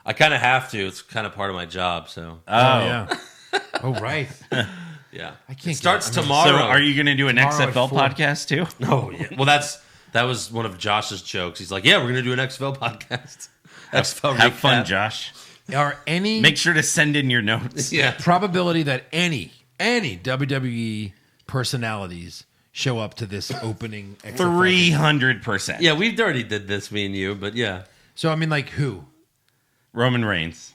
C: I kind of have to. It's kind of part of my job, so.
D: Oh.
E: Yeah. Oh, right.
C: Yeah.
E: I can't
C: It starts
E: get it. I mean,
C: tomorrow.
D: So are you going to do an
E: Tomorrow at
D: XFL
E: 4.
D: podcast too?
C: Oh, yeah. Well, that was one of Josh's jokes. He's like, yeah, we're going to do an XFL podcast. XFL
D: Have
C: recap.
D: fun, Josh.
E: Are any
D: Make sure to send in your notes.
C: Yeah.
E: probability that any WWE personalities show up to this opening XFL?
D: 300%.
C: Yeah, we already did this, me and you, but yeah.
E: So, I mean, like who?
D: Roman Reigns.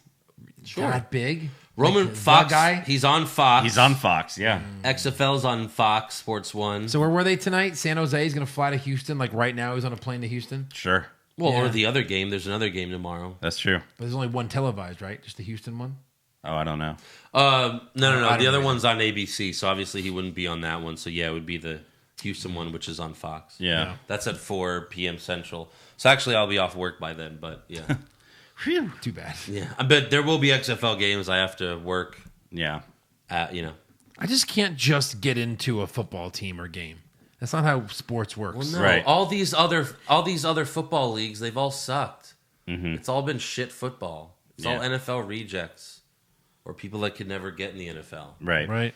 E: That big?
C: Roman
E: Like,
C: Fox,
E: that guy?
C: he's on Fox.
D: He's on Fox, yeah.
C: XFL's on Fox Sports 1.
E: So where were they tonight? San Jose is going to fly to Houston. Like right now, he's on a plane to Houston.
D: Sure.
C: Well,
E: Yeah.
C: or the other game. There's another game tomorrow.
D: That's true.
E: But there's only one televised, right? Just the Houston one.
D: Oh, I don't know.
C: No.
E: I
C: The
E: don't
C: other
E: know.
C: one's on ABC, so obviously he wouldn't be on that one. So yeah, it would be the Houston one, which is on Fox.
D: Yeah.
C: That's at 4 p.m. Central. So actually, I'll be off work by then. But yeah,
E: Phew. Too bad.
C: yeah. But there will be XFL games. I have to work
D: Yeah.
C: at.
E: I just can't just get into a football team or game. That's not how sports works.
C: Well, no.
D: Right.
C: All these other football leagues, they've all sucked.
D: Mm-hmm.
C: It's all been shit football. It's all
D: Yeah.
C: NFL rejects or people that could never get in the NFL.
D: Right.
E: Right.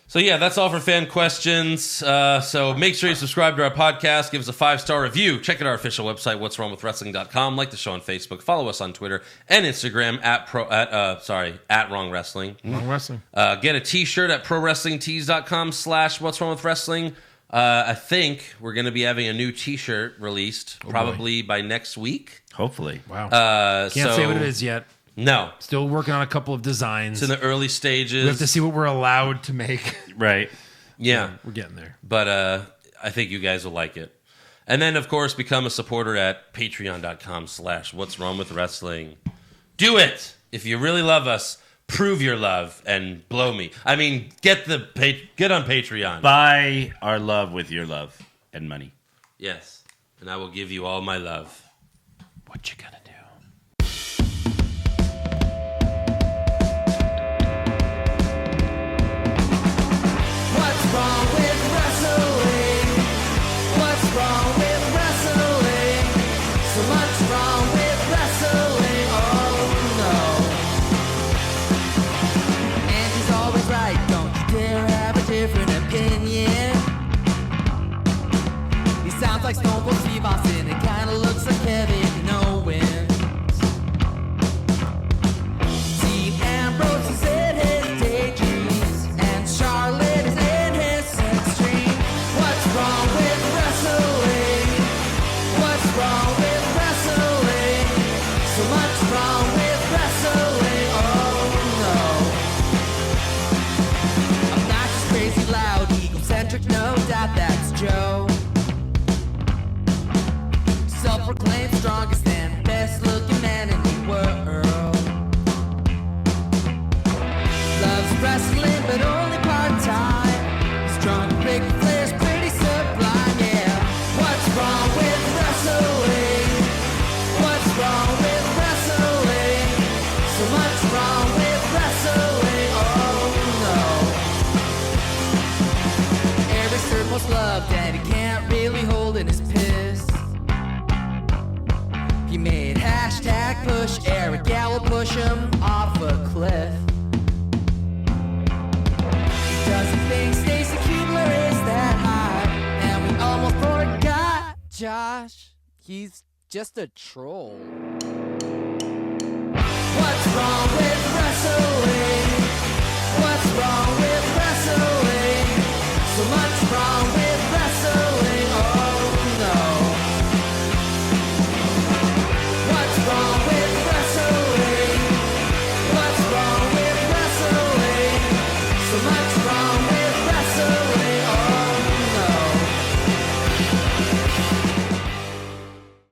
C: So yeah, that's all for fan questions. So make sure you subscribe to our podcast. Give us a 5-star review. Check out our official website, what'swrongwithwrestling.com. Like the show on Facebook. Follow us on Twitter and Instagram at Wrong Wrestling.
E: Wrong wrestling.
C: Get a t-shirt at prowrestlingtees.com/what'swrongwithwrestling. I think we're going to be having a new t-shirt released probably by next week.
D: Hopefully.
E: Wow. Can't
C: So-
E: say what it is yet.
C: No,
E: Still working on a couple of designs.
C: it's in the early stages.
E: We have to see what we're allowed to make.
D: Right.
C: Yeah.
E: We're getting there.
C: But I think you guys will like it. And then, of course, become a supporter at patreon.com/what'swrongwithwrestling. Do it! If you really love us, prove your love and blow me. I mean, get on Patreon.
D: Buy our love with your love and money.
C: Yes. And I will give you all my love.
E: What you gonna do?
H: What's wrong with wrestling? What's wrong with wrestling? So much wrong with wrestling. Oh no. And he's always right. Don't you dare have a different opinion. He sounds like Stone Cold Steve Austin. It kinda looks like Kevin Owens. Dean Ambrose is in his daydreams, and Charlotte is in his sex dream. What's wrong with wrestling? What's wrong with wrestling? So much wrong with wrestling. Oh no. I'm not just crazy loud, egocentric, no doubt that's Joe. Self-proclaimed strongest and best-looking man in the world. Loves wrestling, but only part-time. Strong, big players, pretty sublime, yeah. What's wrong with wrestling? What's wrong with wrestling? So much wrong with wrestling, oh no. Eric's third most loved, and he can't really hold in his piss. He made hashtag push Eric, yeah, we'll push him off a cliff. He doesn't think Stacy Kubler is that high, and we almost forgot Josh. He's just a troll. What's wrong with wrestling? What's wrong with